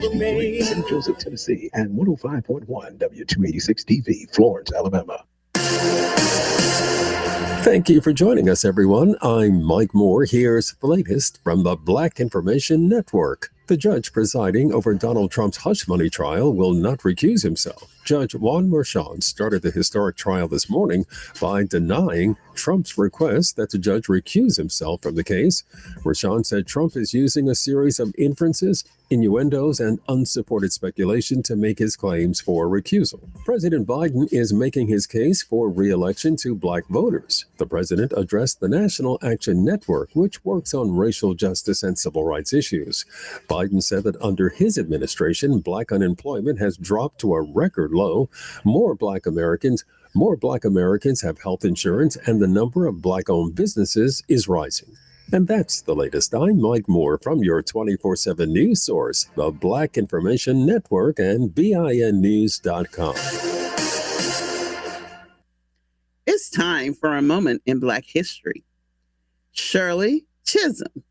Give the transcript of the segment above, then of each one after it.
St. Joseph, Tennessee, and 105.1 W286 TV, Florence, Alabama. Thank you for joining us, everyone. I'm Mike Moore. Here's the latest from the Black Information Network. The judge presiding over Donald Trump's hush money trial will not recuse himself. Judge Juan Merchan started the historic trial this morning by denying Trump's request that the judge recuse himself from the case. Merchan said Trump is using a series of inferences, innuendos, and unsupported speculation to make his claims for recusal. President Biden is making his case for re-election to black voters. The president addressed the National Action Network, which works on racial justice and civil rights issues. Biden said that under his administration, black unemployment has dropped to a record low. More black Americans have health insurance, and the number of black-owned businesses is rising. And that's the latest. I'm Mike Moore from your 24/7 news source, the Black Information Network and BINnews.com. It's time for a moment in Black history. Shirley Chisholm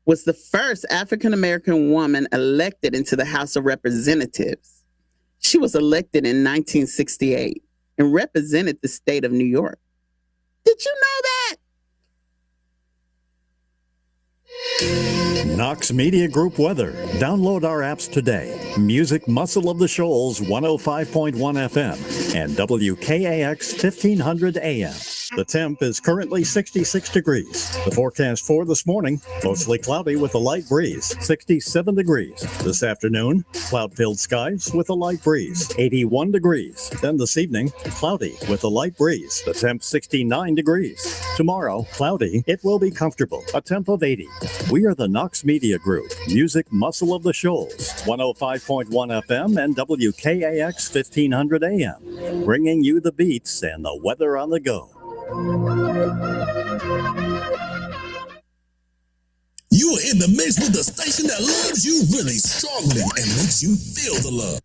was the first African-American woman elected into the House of Representatives. She was elected in 1968 and represented the state of New York. Did you know that? Knox Media Group weather. Download our apps today. Music Muscle of the Shoals 105.1 FM and WKAX 1500 AM. The temp is currently 66 degrees. The forecast for this morning, mostly cloudy with a light breeze, 67 degrees. This afternoon, cloud-filled skies with a light breeze, 81 degrees. Then this evening, cloudy with a light breeze. The temp 69 degrees. Tomorrow, cloudy. It will be comfortable. A temp of 80. We are the Knox Media Group, Music Muscle of the Shoals, 105.1 FM and WKAX 1500 AM, bringing you the beats and the weather on the go. You are in the mix with the station that loves you really strongly and makes you feel the love.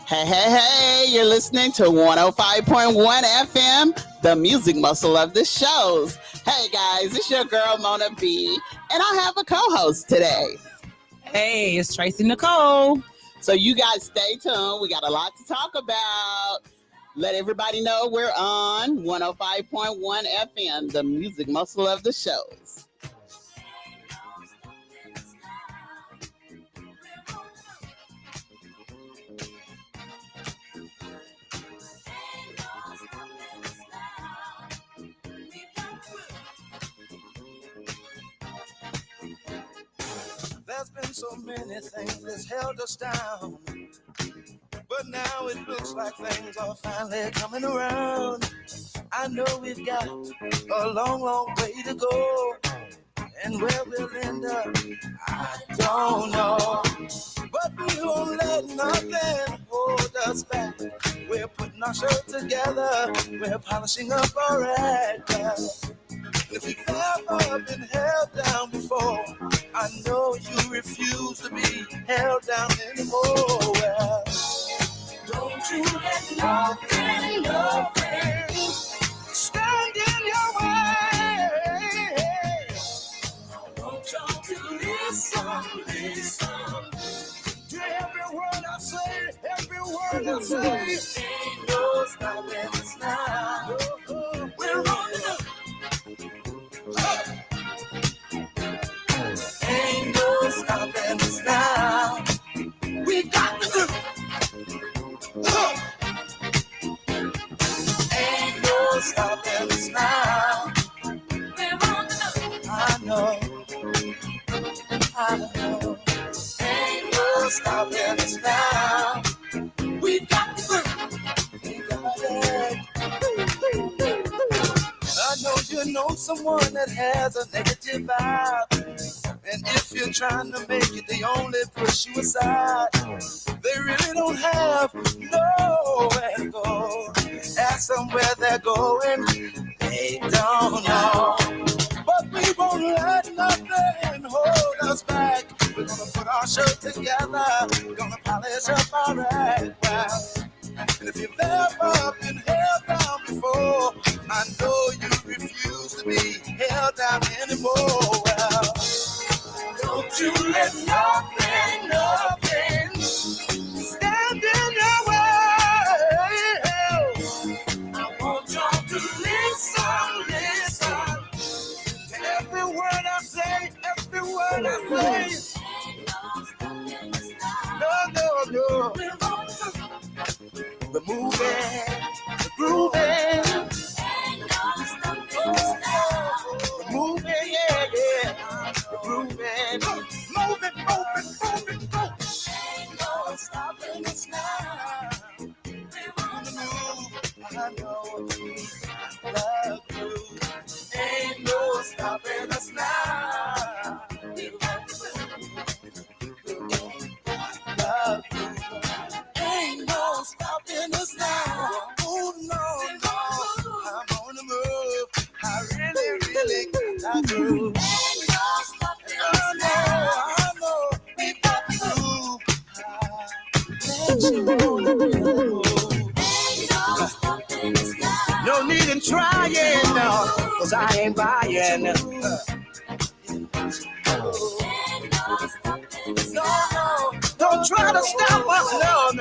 Hey, you're listening to 105.1 FM, the music muscle of the shows. Hey guys, it's your girl Mona B, and I have a co-host today. Hey, it's Tracy Nicole. So you guys stay tuned. We got a lot to talk about. Let everybody know we're on 105.1 FM, the music muscle of the shows. There's been so many things that's held us down, but now it looks like things are finally coming around. I know we've got a long, long way to go, and where we'll end up, I don't know. But we won't let nothing hold us back. We're putting our show together, we're polishing up our act. If you've ever been held down before, I know you refuse to be held down anymore. Well, don't you let nothing stand in your way. I want y'all to listen to every word I say, every word I say. Ain't no stopping us now. We're running up. Ain't no stopping us now. We got to do. Ain't no stopping us now. We're on the I know. Ain't no stopping us now. We've got to do. We got it. I know you know someone that has a negative vibe, and if you're trying to make it, they only push you aside. They really don't have nowhere to go. Ask them where they're going, they don't know. But we won't let nothing hold us back. We're gonna put our show together, we're gonna polish up our act. And if you've never been held down before. I know you refuse to be held down anymore. Well, don't you let nothing stand in your way. I want y'all to listen to every word I say, every word I say. No. We're moving, we're grooving. We're moving, yeah. We're grooving. Moving. Ain't no stopping us now. We're on the move. I know we love you. Ain't no stopping us now. Love you. Ain't no stopping us now. Oh no. I'm on the move. I really got to move. Ain't no stopping us now. I know we got to move. No need in trying, no, 'cause I ain't buying. No, don't try to stop us, no.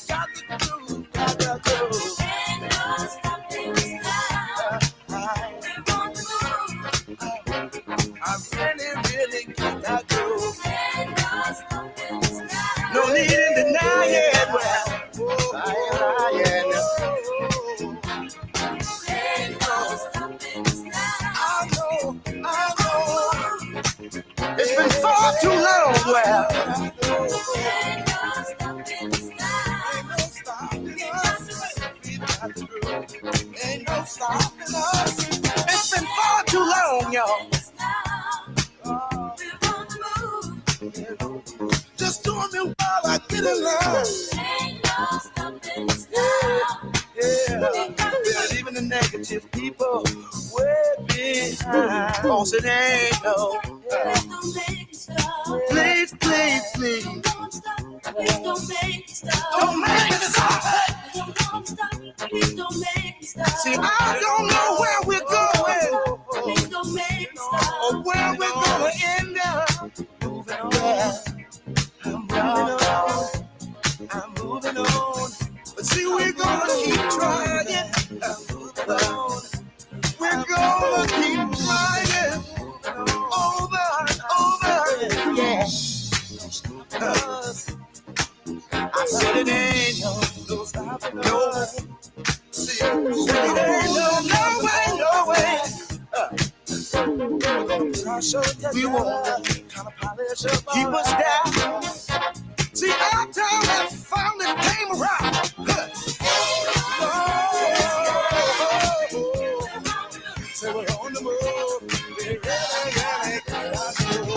Got to do. I really got that groove. No need in denying. Well, I ain't lying. I know. It's been far too long. Well, ain't no stopping us. It's been far too long, y'all. Just doing me while I get along. We're leaving the negative people way behind. Oh, so they ain't no. Please. Don't make me stop. See, I don't know where we're going or where we're gonna end up. I'm moving on. But see, we're gonna keep trying. We're gonna keep trying over and over. Yeah. I said it ain't no stopping. No. See, it ain't no way. We won't keep us down. See, our time has finally came around. So we're on the move. We're really got to move.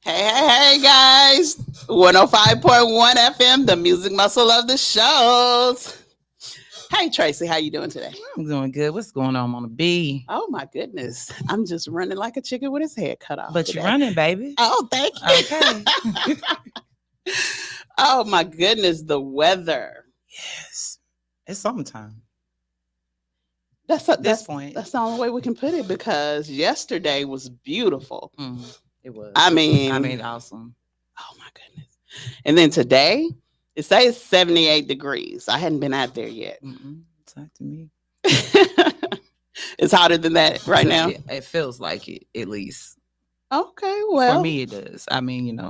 Hey, guys. 105.1 FM, the music muscle of the shows. Hey, Tracy, how you doing today? I'm doing good. What's going on the B? Oh, my goodness. I'm just running like a chicken with his head cut off. But today. you're running, baby. Oh, thank you. Okay. Oh, my goodness. The weather. Yes. It's summertime. That's This point. That's the only way we can put it, because yesterday was beautiful. It was. I mean, awesome. Oh, my goodness. And then today, it says 78 degrees. I hadn't been out there yet. Talk to me. It's hotter than that right now. It feels like it, at least. Okay, For well, me, it does. I mean,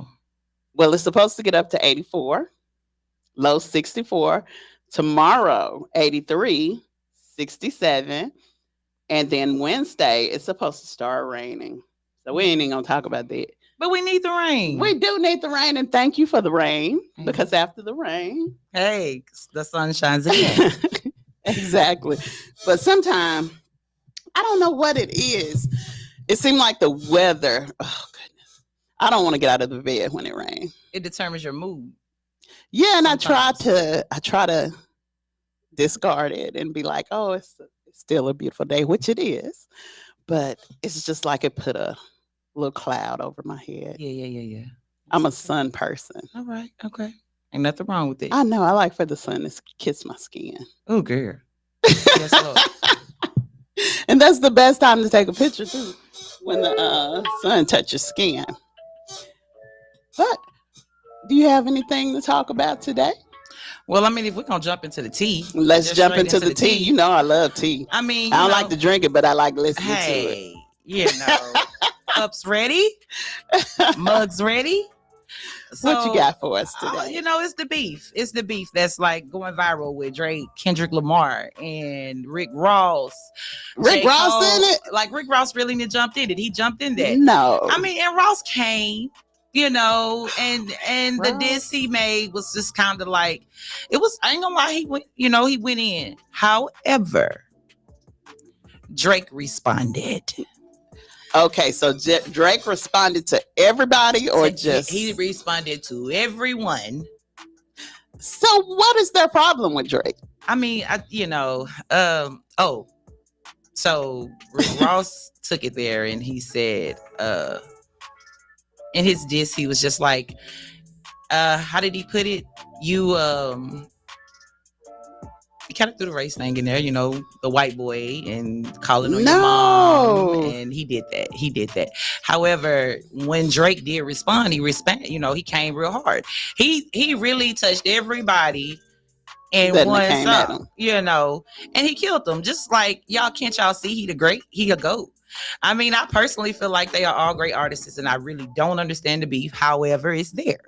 it's supposed to get up to 84, low 64. Tomorrow, 83, 67. And then Wednesday, it's supposed to start raining. So we ain't even going to talk about that. but we need the rain. We do need the rain, and thank you for the rain, Mhm. because after the rain, Hey, the sun shines again. exactly. But sometimes I don't know what it is. It seemed like the weather. Oh goodness, I don't want to get out of the bed when it rains. It determines your mood. Yeah, and Sometimes. I try to discard it and be like, oh, it's still a beautiful day, which it is. But it's just like it put a little cloud over my head. Yeah. I'm a sun person. All right. Okay. Ain't nothing wrong with it. I know. I like for the sun to kiss my skin. Oh, girl. Yes, Lord. And that's the best time to take a picture too, when the sun touches skin. But do you have anything to talk about today? Well, I mean, if we're gonna jump into the tea, Let's just jump straight into the tea. You know I love tea. I mean, I don't like to drink it, but I like listening to it. Hey, cups ready, mugs ready. What you got for us today? It's the beef. It's the beef that's like going viral with Drake, Kendrick Lamar, and Rick Ross. Rick J. Ross Cole. in it? Like Rick Ross really jumped in it. He jumped in that. No. I mean, and Ross came, and the diss he made was just kind of like, it was, I ain't gonna lie, he went in. However, Drake responded. Okay, so Drake responded to everybody, or just he responded to everyone. So what is their problem with Drake? I mean, so Rick Ross took it there, and he said, in his diss, he was just like, how did he put it? He kind of threw the race thing in there, the white boy and calling on your mom, and he did that. However, when Drake did respond, he came real hard. He really touched everybody in one song, and he killed them. Just like can't y'all see he a GOAT. I mean, I personally feel like they are all great artists, and I really don't understand the beef. However, it's there,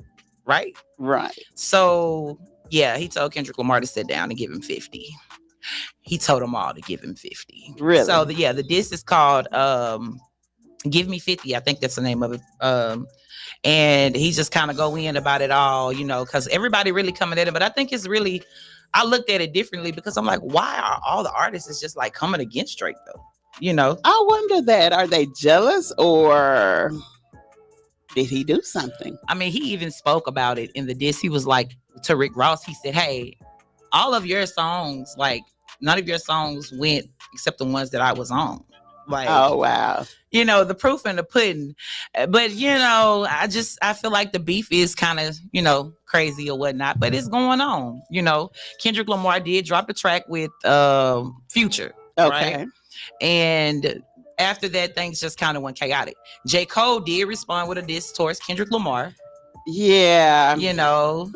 right? Right. So yeah, he told Kendrick Lamar to sit down and give him 50. He told them all to give him 50. Really? So the diss is called Give Me 50. I think that's the name of it. And he just kind of go in about it all, because everybody really coming at it. But I think it's really, I looked at it differently, because I'm like, why are all the artists just like coming against Drake though? I wonder that. Are they jealous, or did he do something? I mean, he even spoke about it in the diss. He was like, to Rick Ross, he said, hey, all of your songs, like none of your songs went except the ones that I was on. Like, oh wow. The proof in the pudding. But I feel like the beef is kind of, crazy or whatnot, but it's going on. Kendrick Lamar did drop a track with Future. Okay. Right? And after that, things just kind of went chaotic. J. Cole did respond with a diss towards Kendrick Lamar. Yeah. And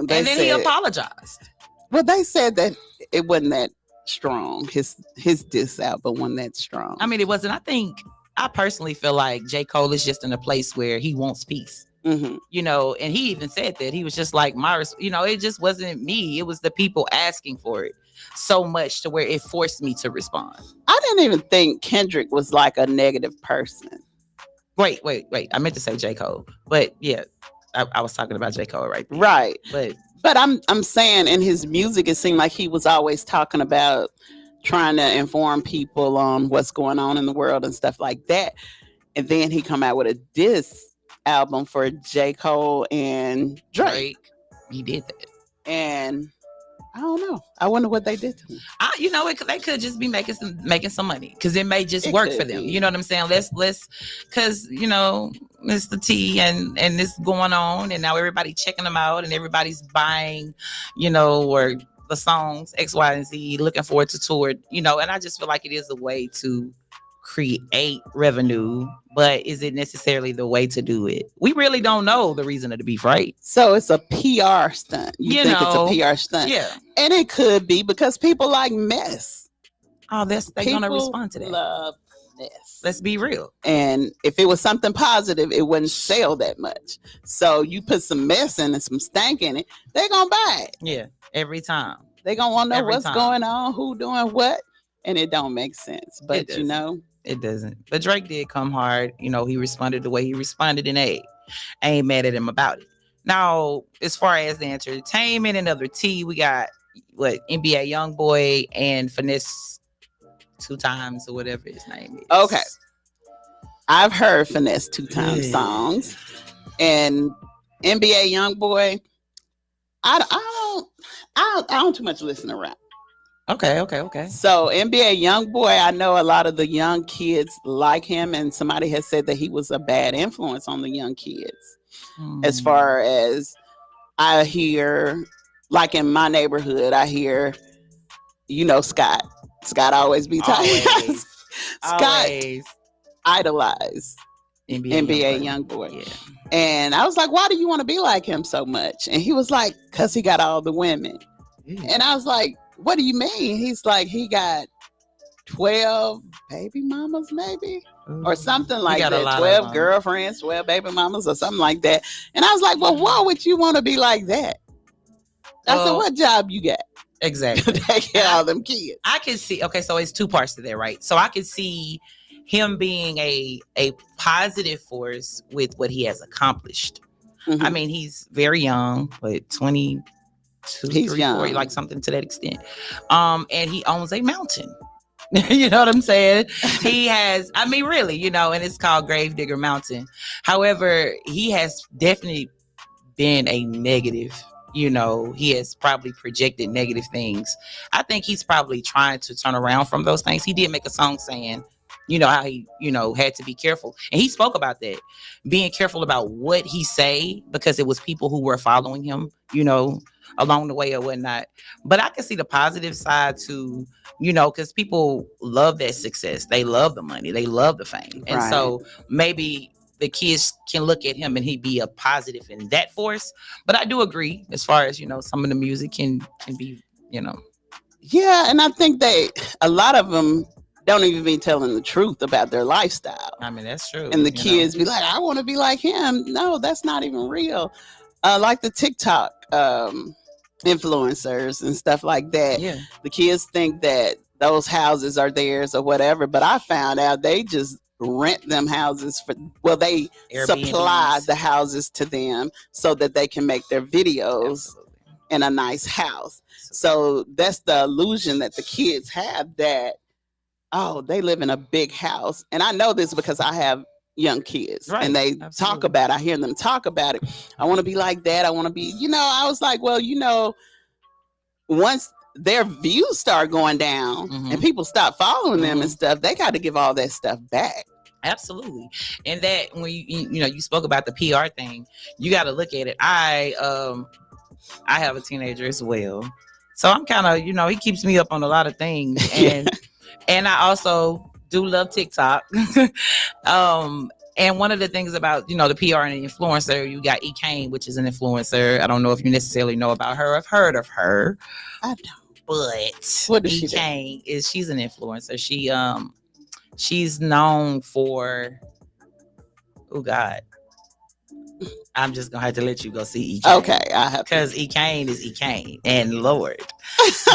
then he apologized. Well, they said that it wasn't that strong. His diss album wasn't that strong. I mean, it wasn't. I personally feel like J. Cole is just in a place where he wants peace. Mm-hmm. And he even said that. He was just like, it just wasn't me. It was the people asking for it so much to where it forced me to respond. I didn't even think Kendrick was like a negative person. Wait. I meant to say J. Cole. But yeah, I was talking about J. Cole right there. Right. But I'm saying in his music, it seemed like he was always talking about trying to inform people on what's going on in the world and stuff like that. And then he come out with a diss album for J. Cole and Drake. He did that. And I don't know. I wonder what they did to him. They could just be making some money, because it may just work for them. You know what I'm saying? Let's because it's the tea and it's going on, and now everybody checking them out, and everybody's buying, or the songs X, Y, and Z, looking forward to tour, and I just feel like it is a way to create revenue, but is it necessarily the way to do it? We really don't know the reason of the beef, right? So it's a PR stunt. You think it's a PR stunt? Yeah. And it could be because people like mess. Oh, they're gonna respond to that. Love mess. Let's be real. And if it was something positive, it wouldn't sell that much. So you put some mess in and some stank in it, they're gonna buy it. Yeah, every time. They're gonna want to know Every what's time. going on, who doing what, and it don't make sense. But It you know, It doesn't. But Drake did come hard. You know, he responded the way he responded, and I ain't mad at him about it. Now, as far as the entertainment and other tea, we got what NBA YoungBoy and Finesse 2 times or whatever his name is. okay, I've heard Finesse 2 times songs, and NBA YoungBoy. I don't too much listen to rap. Okay. So NBA YoungBoy, I know a lot of the young kids like him, and somebody has said that he was a bad influence on the young kids. As far as I hear, like in my neighborhood, I hear, you know, Scott always be tight. Scott idolized NBA YoungBoy. Yeah. And I was like, why do you want to be like him so much? And he was like, because he got all the women. And I was like, what do you mean? He's like, he got 12 baby mamas, maybe, or something like that. 12 girlfriends, 12 baby mamas, or something like that. And I was like, well, why would you want to be like that? I said, what job you got? Exactly. Take care of all them kids. I can see. Okay, so it's 2 parts to that, right? So I can see him being a positive force with what he has accomplished. Mm-hmm. I mean, he's very young, but 22, he's 3, young. 4, like something to that extent. And he owns a mountain. You know what I'm saying? He has, I mean, really, you know, and it's called Gravedigger Mountain. However, he has definitely been a negative. You know, he has probably projected negative things. I think he's probably trying to turn around from those things. He did make a song saying, you know, how he, you know, had to be careful. And he spoke about that, being careful about what he say, because it was people who were following him, you know, along the way or whatnot. But I can see the positive side too, you know, because people love that success. They love the money. They love the fame. And so maybe the kids can look at him and he'd be a positive in that force. But I do agree, as far as, you know, some of the music can be, you know. Yeah, and I think a lot of them don't even be telling the truth about their lifestyle. I mean, that's true. And the kids be like, I want to be like him. No, that's not even real. Like the TikTok influencers and stuff like that. Yeah. The kids think that those houses are theirs or whatever, but I found out they just rent them houses they Airbnbs. Supply the houses to them so that they can make their videos in a nice house. So that's the illusion that the kids have, that, oh, they live in a big house. And I know this because I have young kids, and they talk about it. I hear them talk about it. I want to be like that. I want to be, you know, I was like, well, you know, once their views start going down and people stop following them and stuff, they got to give all that stuff back. Absolutely. And that when you know, you spoke about the PR thing, you got to look at it. I have a teenager as well. So I'm kind of, you know, he keeps me up on a lot of things. And and I also do love TikTok. And one of the things about, you know, the PR and the influencer, you got E. Kane, which is an influencer. I don't know if you necessarily know about her. I've heard of her. I don't. But what does E. she do? Kane she's an influencer. She's known for, oh God, I'm just gonna have to let you go see E. Kane. Okay, I have, because E. Kane is E. Kane, and Lord.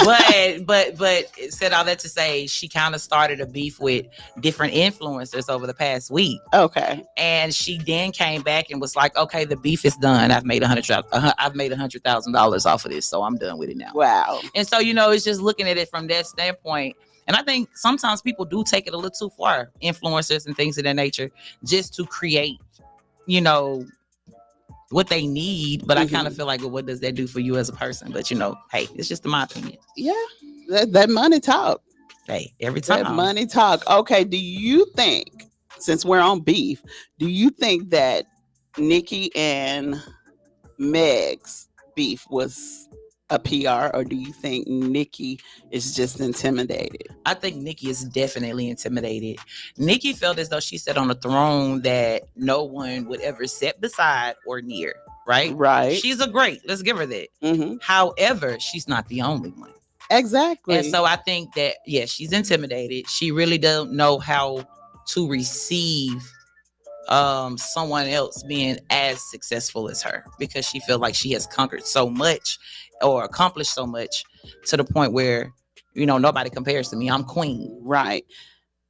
but it said all that to say, she kind of started a beef with different influencers over the past week. Okay, and she then came back and was like, "Okay, the beef is done. I've made $100,000 off of this, so I'm done with it now." Wow. And so, you know, it's just looking at it from that standpoint. And I think sometimes people do take it a little too far, influencers and things of that nature, just to create, you know, what they need. But I kind of feel like, well, what does that do for you as a person? But, you know, hey, it's just my opinion. Yeah, that money talk. Hey, every time. That money talk. Okay, do you think, since we're on beef, do you think that Nicki and Meg's beef was a PR, or do you think Nicki is just intimidated? I think Nicki is definitely intimidated. Nicki felt as though she sat on a throne that no one would ever sit beside or near, right? Right. She's a great, let's give her that. However, she's not the only one. Exactly. And so I think that, yeah, she's intimidated. She really don't know how to receive someone else being as successful as her, because she feel like she has conquered so much or accomplished so much to the point where, nobody compares to me. I'm queen. Right.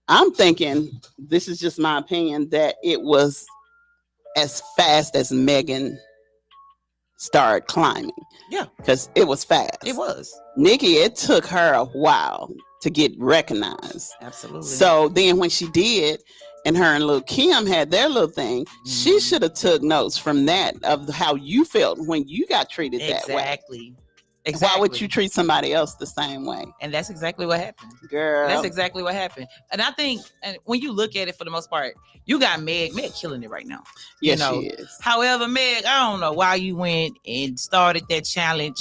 I'm thinking, this is just my opinion, that it was as fast as Megan started climbing. Yeah. Because it was fast. It was. Nikki, it took her a while to get recognized. Absolutely. So then when she did, and her and Lil Kim had their little thing, she should have took notes from that, of how you felt when you got treated that way. Exactly. Why would you treat somebody else the same way? And that's exactly what happened. Girl. That's exactly what happened. And I think, and when you look at it, for the most part, you got Meg killing it right now. Yes, she is. However, Meg, I don't know why you went and started that challenge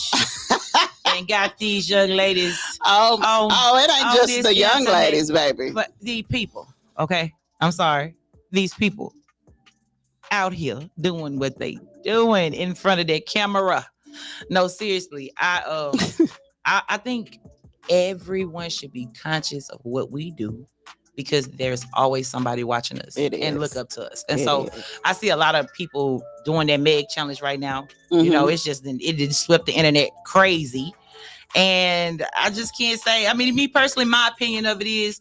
and got these young ladies. It ain't just the young ladies, baby. But the people, okay? I'm sorry. These people out here doing what they doing in front of their camera. No, seriously, I think everyone should be conscious of what we do, because there's always somebody watching us and look up to us. And I see a lot of people doing that Meg challenge right now. Mm-hmm. It's just, it just swept the internet crazy. And I just can't say, me personally, my opinion of it is,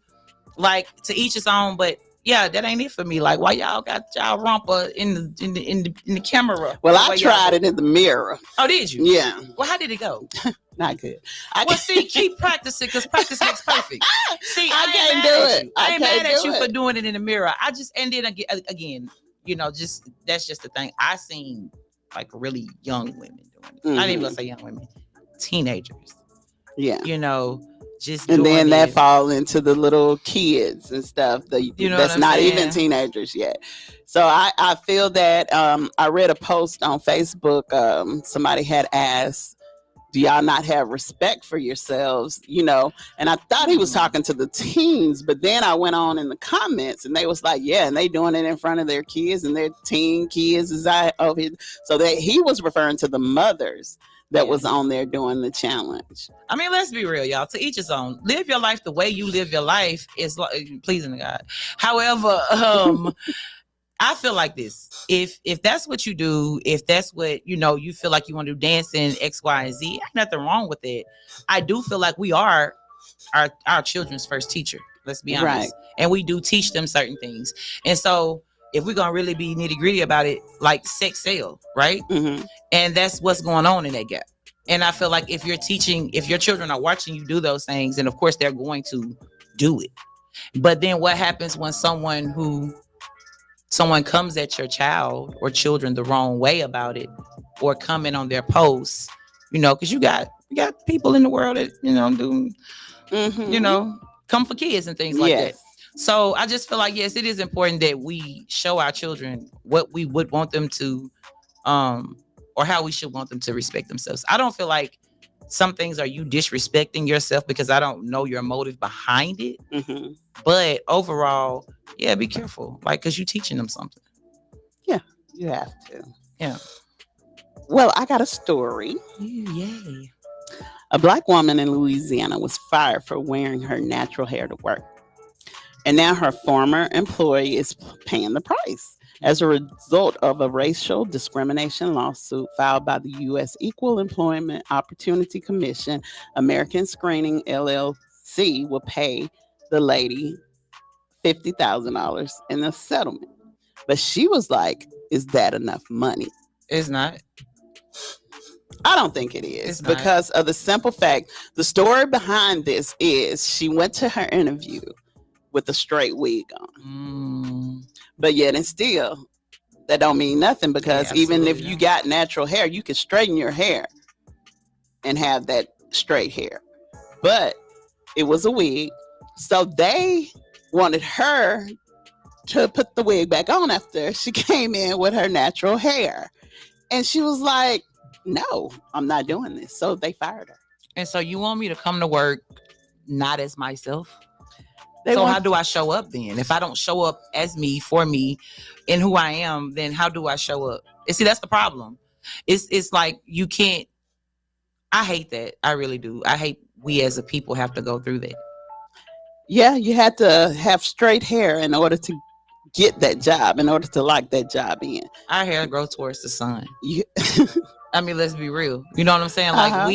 like, to each his own, but yeah, that ain't it for me. Like, why y'all got y'all romper in the camera? Well, I tried it in the mirror. Oh, did you? Yeah. Well, how did it go? Not good. See, keep practicing, because practice makes perfect. See, I can't do it. I ain't mad at you for doing it in the mirror. And then again, just that's just the thing. I seen like really young women doing it. Not even gonna say young women, teenagers. Yeah. Just and then that it. fall into the little kids and stuff that's not even teenagers yet. So I feel that I read a post on Facebook. Somebody had asked, do y'all not have respect for yourselves? And I thought he was talking to the teens, but then I went on in the comments and they was like, yeah, and they doing it in front of their kids, and their teen kids is over here. So that he was referring to the mothers that was on there doing the challenge. Let's be real, y'all. To each his own. Live your life the way you live your life is pleasing to God. However, I feel like this. If that's what you do, if that's what you feel like you want to do, dancing X, Y, and Z, ain't nothing wrong with it. I do feel like we are our children's first teacher. Let's be honest, right. And we do teach them certain things. And so, if we're gonna really be nitty gritty about it, like sex sell, right? Mm-hmm. And that's what's going on in that gap. And I feel like if your children are watching you do those things, and of course they're going to do it. But then what happens when someone comes at your child or children the wrong way about it, or comment on their posts, because you got people in the world that, do, mm-hmm. Come for kids and things like that. So I just feel like, yes, it is important that we show our children what we would want them to, or how we should want them to respect themselves. I don't feel like some things are you disrespecting yourself, because I don't know your motive behind it. Mm-hmm. But overall, yeah, be careful, because you're teaching them something. Yeah, you have to. Yeah. Well, I got a story. Yay. A Black woman in Louisiana was fired for wearing her natural hair to work. And now her former employee is paying the price as a result of a racial discrimination lawsuit filed by the U.S. Equal Employment Opportunity Commission. American Screening LLC will pay the lady $50,000 in the settlement. But she was like, is that enough money? It's not. I don't think it is, because of the simple fact, the story behind this is she went to her interview with a straight wig on. But yet and still, that don't mean nothing, because even if you got natural hair, you can straighten your hair and have that straight hair. But it was a wig. So they wanted her to put the wig back on after she came in with her natural hair. And she was like, no, I'm not doing this. So they fired her. And so you want me to come to work not as myself? How do I show up then? If I don't show up as me, for me, and who I am, then how do I show up? And see, that's the problem. It's like you can't. I hate that. I really do. I hate we as a people have to go through that. Yeah, you had to have straight hair in order to get that job, in order to lock that job in. Our hair grow towards the sun. You, I mean, let's be real. You know what I'm saying? Like Uh-huh.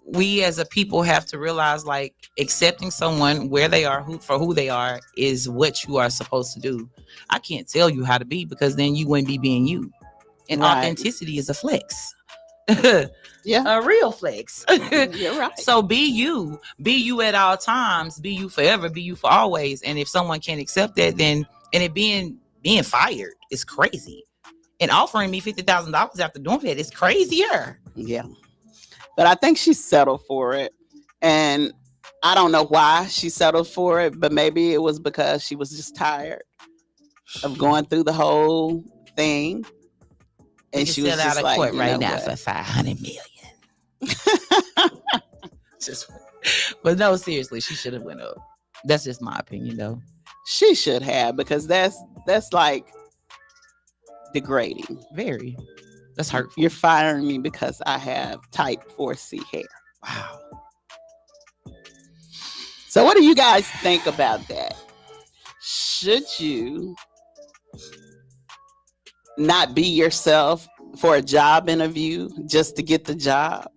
we as a people have to realize, like, accepting someone where they are, who they are, is what you are supposed to do. I can't tell you how to be, because then you wouldn't be being you. And Right. authenticity is a flex. yeah, A real flex. you're right. So be you at all times, be you forever, be you for always. And if someone can't accept that, then, and it being fired is crazy. And offering me $50,000 after doing that is crazier. Yeah. But I think she settled for it. And I don't know why she settled for it, but maybe it was because she was just tired of going through the whole thing. And she was out just of like, court you right know now what? for 500 million. Just, but no, seriously, she should have went up. That's just my opinion, though. She should have, because that's like degrading. Very. That's hurtful. You're firing me because I have type 4C hair. Wow. So what do you guys think about that? Should you not be yourself for a job interview just to get the job?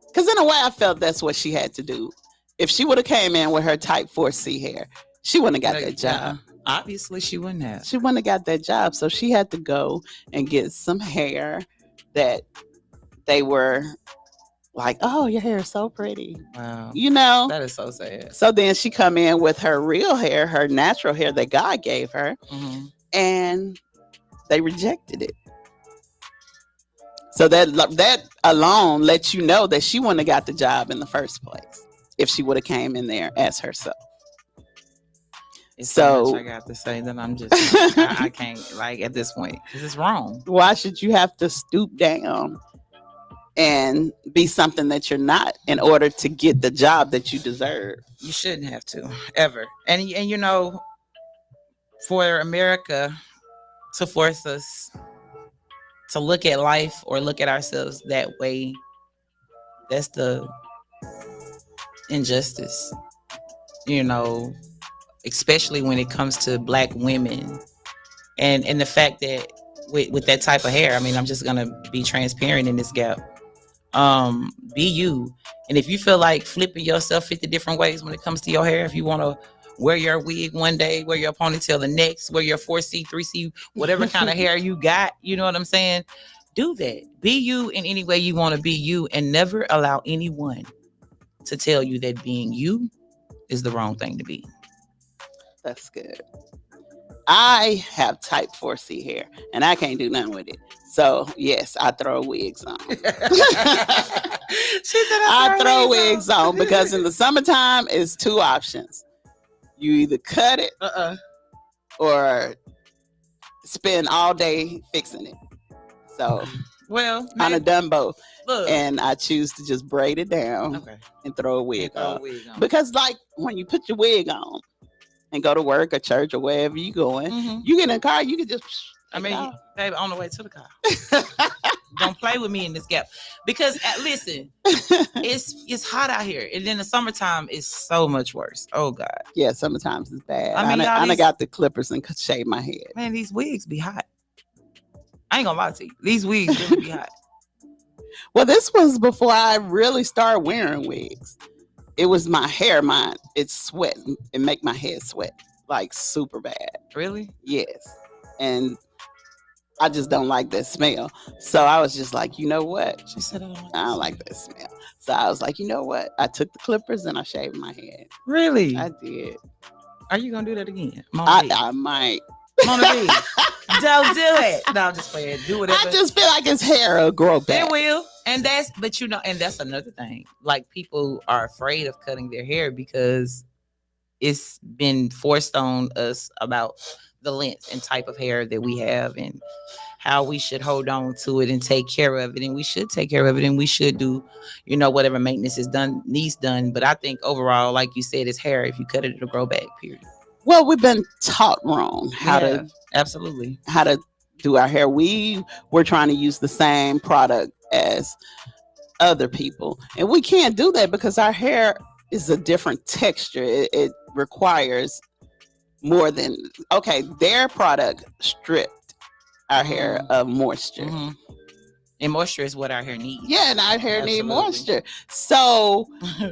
Because in a way, I felt that's what she had to do. If she would have came in with her type 4C hair, she wouldn't have got that job. Obviously, she wouldn't have. She wouldn't have got that job. So she had to go and get some hair that they were like, oh, your hair is so pretty. Wow. You know? That is so sad. So then she come in with her real hair, her natural hair that God gave her, and they rejected it. So that alone lets you know that she wouldn't have got the job in the first place if she would have came in there as herself. It's so so much I got to say that I'm just I can't, like, at this point, because it's wrong. Why should you have to stoop down and be something that you're not in order to get the job that you deserve? You shouldn't have to, ever. And you know, for America to force us to look at life or look at ourselves that way, that's the injustice, you know, especially when it comes to Black women. And the fact that with that type of hair, I mean, I'm just gonna be transparent in this gap. Be you. And if you feel like flipping yourself 50 different ways when it comes to your hair, if you want to wear your wig one day, wear your ponytail the next, wear your 4C, 3C, whatever kind of hair you got, you know what I'm saying? Do that. Be you in any way you want to be you, and never allow anyone to tell you that being you is the wrong thing to be. That's good. I have type 4C hair, and I can't do nothing with it. So, yes, I throw wigs on. She said I throw wigs on because in the summertime, it's two options. You either cut it or spend all day fixing it. So, well, I done done both. Look. And I choose to just braid it down and throw a wig on. Because, like, when you put your wig on and go to work or church or wherever you going, you get in a car, you can just... I mean, baby, on the way to the car. Don't play with me in this gap. Because, listen, it's hot out here. And then the summertime is so much worse. Oh, God. Yeah, sometimes it's bad. I mean, I done got the clippers and shave my head. Man, these wigs be hot. I ain't gonna lie to you. These wigs really be hot. Well, this was before I really started wearing wigs. It was my hair, it's sweat. It make my head sweat, like, super bad. Really? Yes. And I just don't like that smell. So I was just like, you know what? She said, I don't like that smell. So I was like, you know what? I took the clippers and I shaved my head. Really? I did. Are you going to do that again? I might. Mona B. Don't do it. No, I'm just playing. Do whatever. I just feel like his hair will grow back. It will. And that's another thing. Like, people are afraid of cutting their hair because it's been forced on us about the length and type of hair that we have and how we should hold on to it and take care of it. And we should take care of it, and we should do, whatever maintenance needs done. But I think overall, like you said, it's hair. If you cut it, it'll grow back, period. Well, we've been taught wrong how to do our hair. We were trying to use the same product as other people, and we can't do that because our hair is a different texture. It requires more than, okay, their product stripped our hair of moisture. Mm-hmm. And moisture is what our hair needs. Yeah, and our hair need moisture. So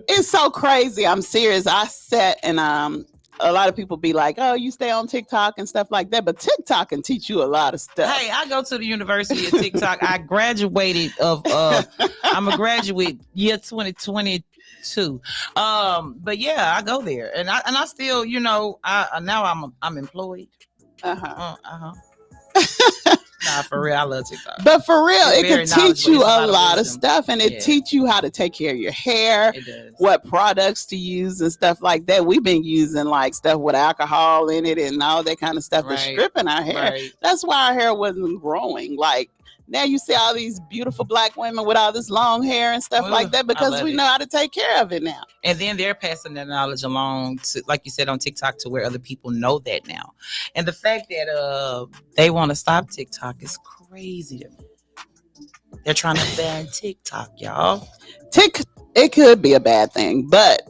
it's so crazy. I'm serious. I sat and a lot of people be like, oh, you stay on TikTok and stuff like that. But TikTok can teach you a lot of stuff. Hey, I go to the University of TikTok. I graduated I'm a graduate year 2022. But yeah, I go there. And I still, now I'm employed. Nah, for real, I love TikTok. But for real, it can teach you a lot of stuff, and it teach you how to take care of your hair, what products to use and stuff like that. We've been using like stuff with alcohol in it and all that kind of stuff that's stripping our hair. That's why our hair wasn't growing. Like now you see all these beautiful black women with all this long hair and stuff like that because we know how to take care of it now. And then they're passing that knowledge along to, like you said, on TikTok to where other people know that now. And the fact that they want to stop TikTok is crazy to me. They're trying to ban TikTok, y'all. It could be a bad thing, but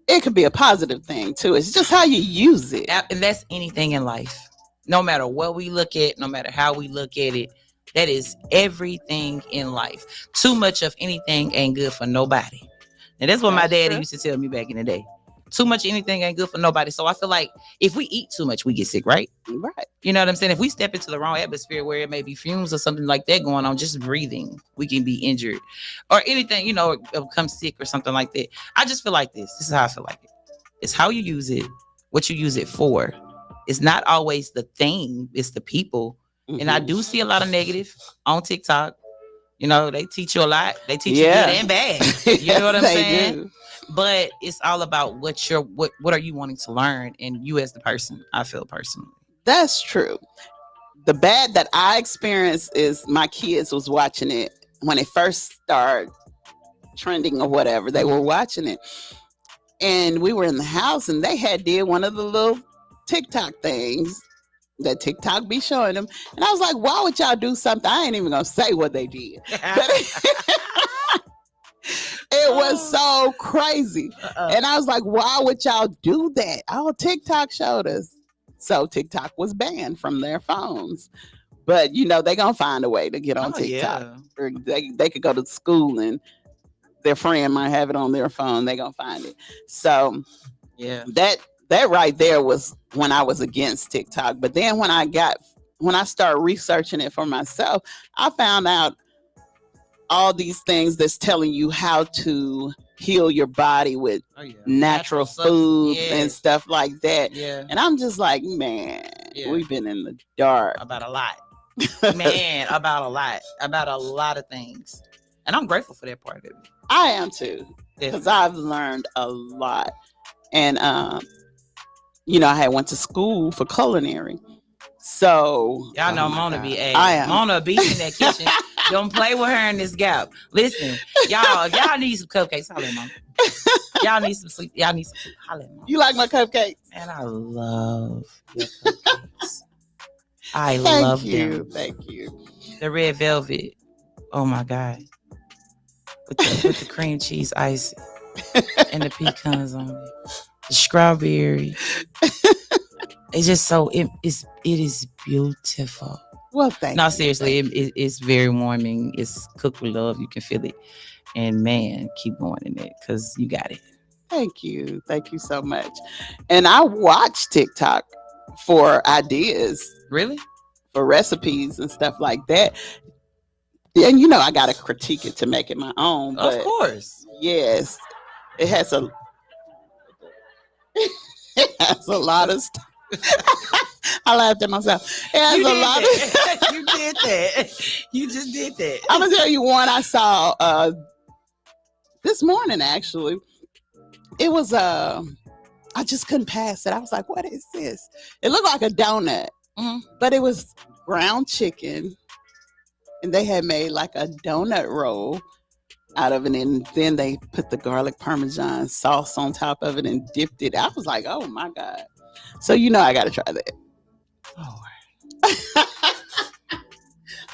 it could be a positive thing too. It's just how you use it. And that's anything in life. No matter what we look at, no matter how we look at it, that is everything in life. Too much of anything ain't good for nobody. And that's what my daddy used to tell me back in the day. Too much of anything ain't good for nobody. So I feel like if we eat too much, we get sick, right? Right. You know what I'm saying? If we step into the wrong atmosphere where it may be fumes or something like that going on, just breathing, we can be injured. Or anything, become sick or something like that. I just feel like this. This is how I feel like it. It's how you use it, what you use it for. It's not always the thing, it's the people. And I do see a lot of negative on TikTok. They teach you a lot. They teach you good and bad. You know what I'm saying? Do. But it's all about what are you wanting to learn, and you as the person. I feel personally. That's true. The bad that I experienced is my kids was watching it when it first started trending or whatever. They were watching it, and we were in the house, and they had did one of the little TikTok things that TikTok be showing them. And I was like, why would y'all do something? I ain't even gonna say what they did. It was so crazy. And I was like, why would y'all do that? Oh, TikTok showed us. So TikTok was banned from their phones. But they gonna find a way to get on TikTok. Yeah. Or they could go to school and their friend might have it on their phone. They gonna find it. So yeah, that right there was when I was against TikTok. But then when I started researching it for myself, I found out all these things that's telling you how to heal your body with natural food and stuff like that. Yeah. And I'm just like, man, we've been in the dark. About a lot. About a lot of things. And I'm grateful for that part of it. I am too. Because I've learned a lot. And I had went to school for culinary. So y'all know Mona be Mona be in that kitchen. Don't play with her in this gap. Listen, y'all, if y'all need some cupcakes, holla at Mama. Y'all need some sleep. Y'all need some sleep. Holla at Mama. You like my cupcakes? Man, I love your cupcakes. I love them. Thank you. The red velvet. Oh my God. With the cream cheese ice and the pecans on it. The strawberry. It's just so it is beautiful. Well, thank you. No, seriously, it's very warming. It's cooked with love. You can feel it. And man, keep going in it because you got it. Thank you. Thank you so much. And I watch TikTok for ideas. Really? For recipes and stuff like that. And I got to critique it to make it my own. But of course. Yes. It has a lot of stuff. I laughed at myself. It has a lot of You did that. You just did that. I'm gonna tell you one I saw this morning actually. It was I just couldn't pass it. I was like, what is this? It looked like a donut, but it was ground chicken, and they had made like a donut roll out of it, and then they put the garlic parmesan sauce on top of it and dipped it. I was like, oh my God. So I got to try that. Oh.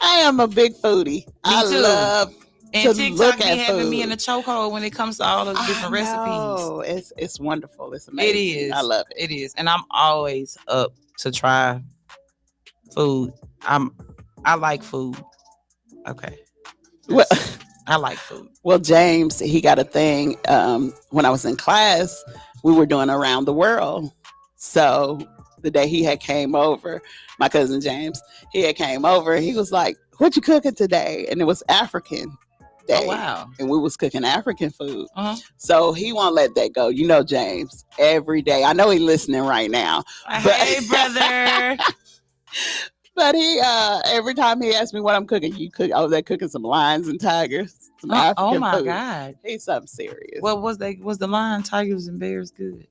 I am a big foodie. I love And to TikTok look be at having me food. in a chokehold when it comes to all those different recipes. Oh, it's wonderful. It's amazing. It is. I love it. It is, and I'm always up to try food. I like food. Okay. Well, I like food. well, James, he got a thing. When I was in class, we were doing around the world. So the day he had came over, my cousin James, he had came over. He was like, "What you cooking today?" And it was African Day. Oh wow. And we was cooking African food. Uh-huh. So he won't let that go. You know, James, every day. I know he's listening right now. Hey, brother. But he every time he asks me what I'm cooking, you cook over there cooking some lions and tigers, some African Oh my food. God. He's something serious. What was the lion, tigers, and bears good?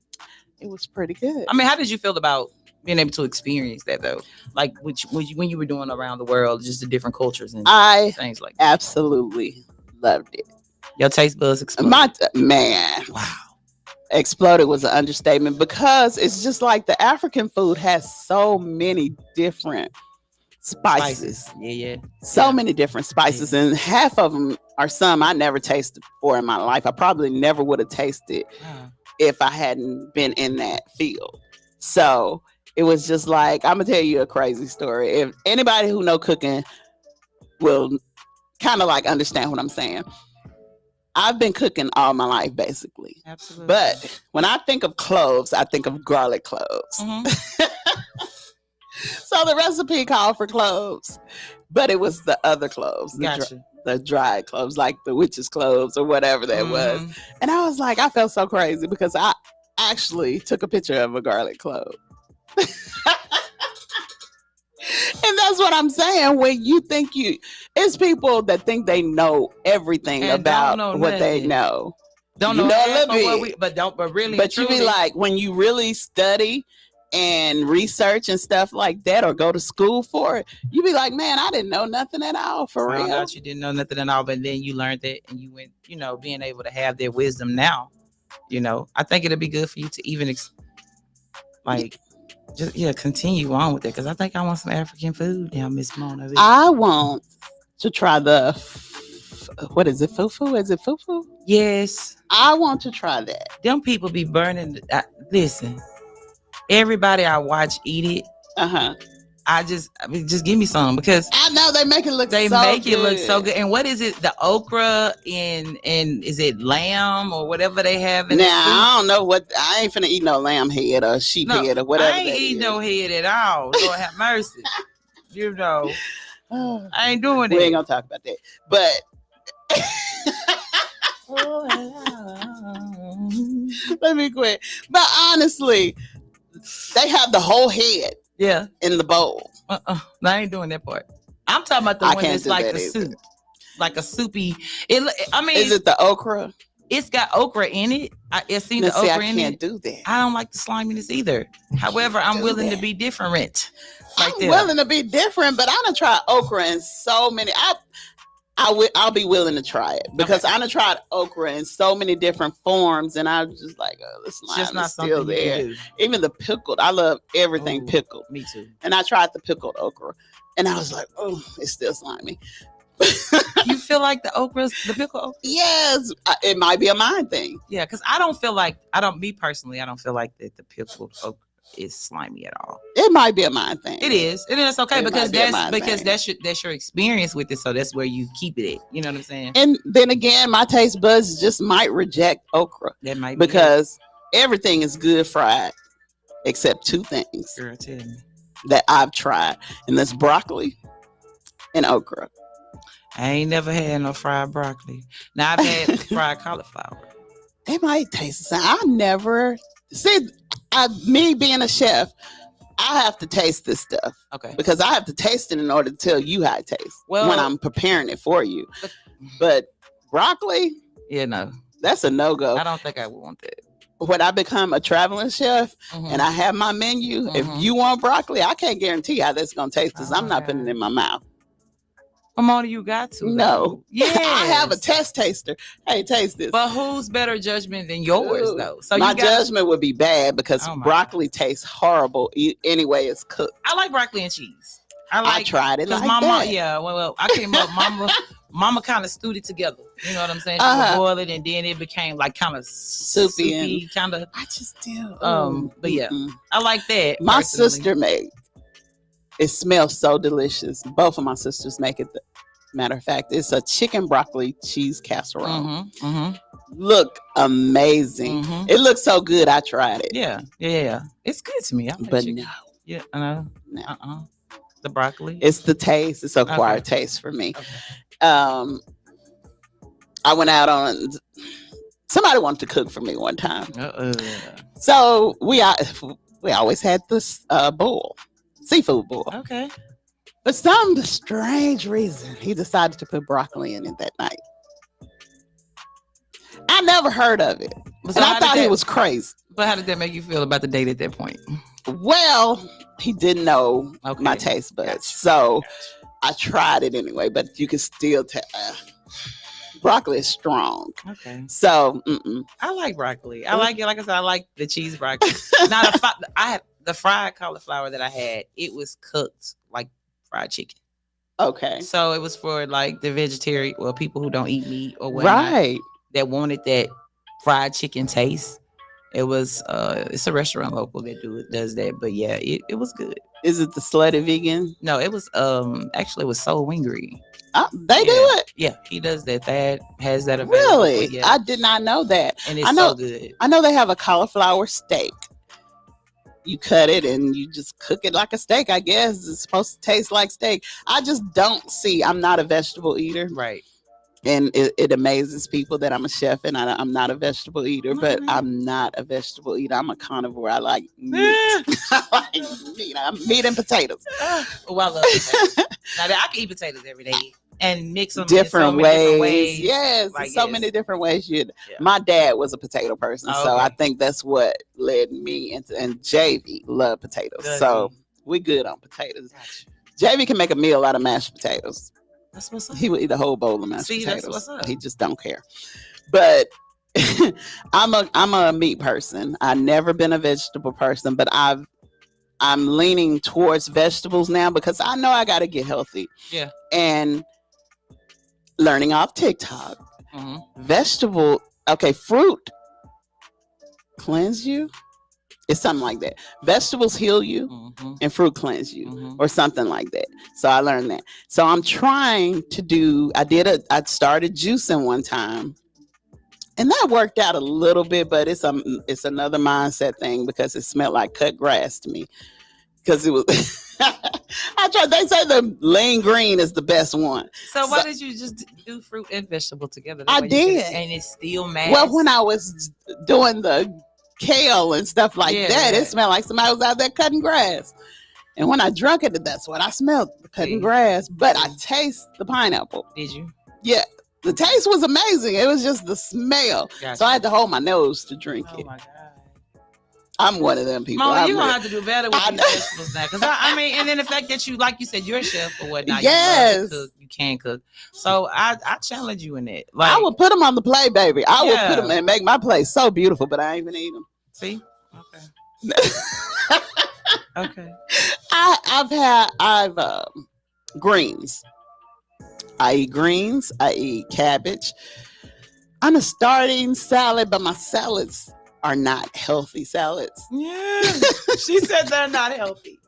It was pretty good. I mean, how did you feel about being able to experience that though? Like when you were doing around the world, just the different cultures and things like that. Absolutely loved it. Your taste buds exploded. Man. Wow. Exploded was an understatement because it's just like the African food has so many different spices. Yeah. So many different spices, and half of them are some I never tasted before in my life. I probably never would have tasted if I hadn't been in that field. So it was just like, I'm gonna tell you a crazy story. If anybody who know cooking will kind of like understand what I'm saying. I've been cooking all my life, basically. Absolutely. But when I think of cloves, I think of garlic cloves. Mm-hmm. So the recipe called for cloves, but it was the other cloves, the dried cloves, like the witch's cloves or whatever that was. And I was like, I felt so crazy because I actually took a picture of a garlic clove. And that's what I'm saying. When you think it's people that think they know everything and about what they know. Don't know a little bit, but really. But you be like, when you really study and research and stuff like that, or go to school for it, you be like, man, I didn't know nothing at all for real. Out you didn't know nothing at all, but then you learned it and you went, being able to have their wisdom now. I think it'll be good for you to even continue on with it, because I think I want some African food now, Miss Mona. I want to try the what is it, fufu? Is it fufu? Yes, I want to try that. Them people be burning. Listen, everybody I watch eat it. just give me some, because I know they make it look. They make it look so good. And what is it? The okra and is it lamb or whatever they have in I don't know what. I ain't finna eat no lamb head or sheep head or whatever. I ain't eat no head at all. Lord have mercy. I ain't doing it. We ain't gonna talk about that. But let me quit. But honestly, they have the whole head. Yeah, in the bowl. I ain't doing that part. I'm talking about the one that's like the soup, like a soupy. Is it the okra? It's got okra in it. It's seen the okra in it. I can't do that. I don't like the sliminess either. However, I'm willing to be different. Willing to be different, but I done tried okra in so many. I'll be willing to try it, because I done tried okra in so many different forms, and I'm just like, oh, the slime is still there. Even the pickled, I love everything pickled. Me too. And I tried the pickled okra, and I was like, oh, it's still slimy. You feel like the pickled okra? Yes, it might be a mind thing. Yeah, because I don't feel like I don't feel like that the pickled okra is slimy at all. It might be a mind thing. It is. And it's okay, because that's your experience with it. So that's where you keep it at. You know what I'm saying? And then again, my taste buds just might reject okra. That might be because everything is good fried except two things. Girl, tell me. That I've tried, and that's broccoli and okra. I ain't never had no fried broccoli. Now I've had fried cauliflower. It might taste the same. I never see. Me being a chef, I have to taste this stuff. Okay. Because I have to taste it in order to tell you how it tastes when I'm preparing it for you. But broccoli, no, that's a no-go. I don't think I would want that. When I become a traveling chef and I have my menu, if you want broccoli, I can't guarantee how that's going to taste, because I'm not putting it in my mouth. Mona, you got to. No. Yeah. I have a test taster. Hey, taste this. But whose better judgment than yours, though? So my judgment would be bad, because broccoli tastes horrible anyway it's cooked. I like broccoli and cheese. I tried it like my that. Mom, I came up. Mama kind of stewed it together. You know what I'm saying? She would boil it, and then it became like kind of soupy kind of. I just do. But yeah, I like that. My personally. sister made it. Smells so delicious. Both of my sisters make it. Matter of fact, it's a chicken broccoli cheese casserole. Look amazing. It looks so good. I tried it. Yeah. It's good to me. I like but chicken. no. Yeah, I know. The broccoli. It's the taste. It's acquired taste for me. Okay. I went out on. Somebody wanted to cook for me one time. So we always had this bowl, seafood bowl. Okay. For some strange reason, he decided to put broccoli in it that night. I never heard of it. So I thought he was crazy. But how did that make you feel about the date at that point? Well, he didn't know my taste buds. Gotcha. So I tried it anyway, but you can still tell. Broccoli is strong. Okay. So I like broccoli. I like it. Like I said, I like the cheese broccoli. Not I had the fried cauliflower that I had. It was cooked like fried chicken. Okay. So it was for like the vegetarian or people who don't eat meat or whatnot. Right. That wanted that fried chicken taste. It was it's a restaurant local that does that. But yeah, it was good. Is it the Slutty Vegan? No, it was actually it was Soul Wingery. They do it. Yeah, he does that. That has that available. Really? Yeah. I did not know that. And it's so good. I know they have a cauliflower steak. You cut it and you just cook it like a steak, I guess. It's supposed to taste like steak. I just don't see. I'm not a vegetable eater. Right. And it amazes people that I'm a chef and I'm not a vegetable eater, but I'm not a vegetable eater. I'm a carnivore. I like meat. I like meat. I'm meat and potatoes. Oh, I love potatoes. Now, I can eat potatoes every day and mix them different in so many different ways. Yes, like, so many different ways. My dad was a potato person, so I think that's what led me into. And JV loved potatoes, so we good on potatoes. Gotcha. JV can make a meal out of mashed potatoes. That's what's up. He would eat a whole bowl of mashed potatoes. That's what's up. He just don't care. But I'm a meat person. I've never been a vegetable person, but I'm leaning towards vegetables now because I know I got to get healthy. Yeah. And learning off TikTok, fruit cleanse you. It's something like that. Vegetables heal you and fruit cleanse you or something like that. So I learned that. So I'm trying to do, I started juicing one time and that worked out a little bit, but it's another mindset thing because it smelled like cut grass to me. Because it was, they say the lean green is the best one. So why did you just do fruit and vegetable together? I did. And it's still mad. Well, when I was doing the kale and stuff like that, it smelled like somebody was out there cutting grass. And when I drank it, that's what I smelled, cutting grass. But I taste the pineapple. Did you? Yeah. The taste was amazing. It was just the smell. Gotcha. So I had to hold my nose to drink it. My God. I'm one of them people. Mama, you're going to have to do better with these vegetables now. Because I mean, and then the fact that you, like you said, you're a chef or whatnot. Yes. You love to cook, you can cook. So I challenge you in that. Like, I would put them on the plate, baby. I would put them and make my plate so beautiful, but I ain't even eat them. See? Okay. Okay. I've greens. I eat greens. I eat cabbage. I'm a starting salad, but my salads are not healthy salads. Yeah. She said they're not healthy.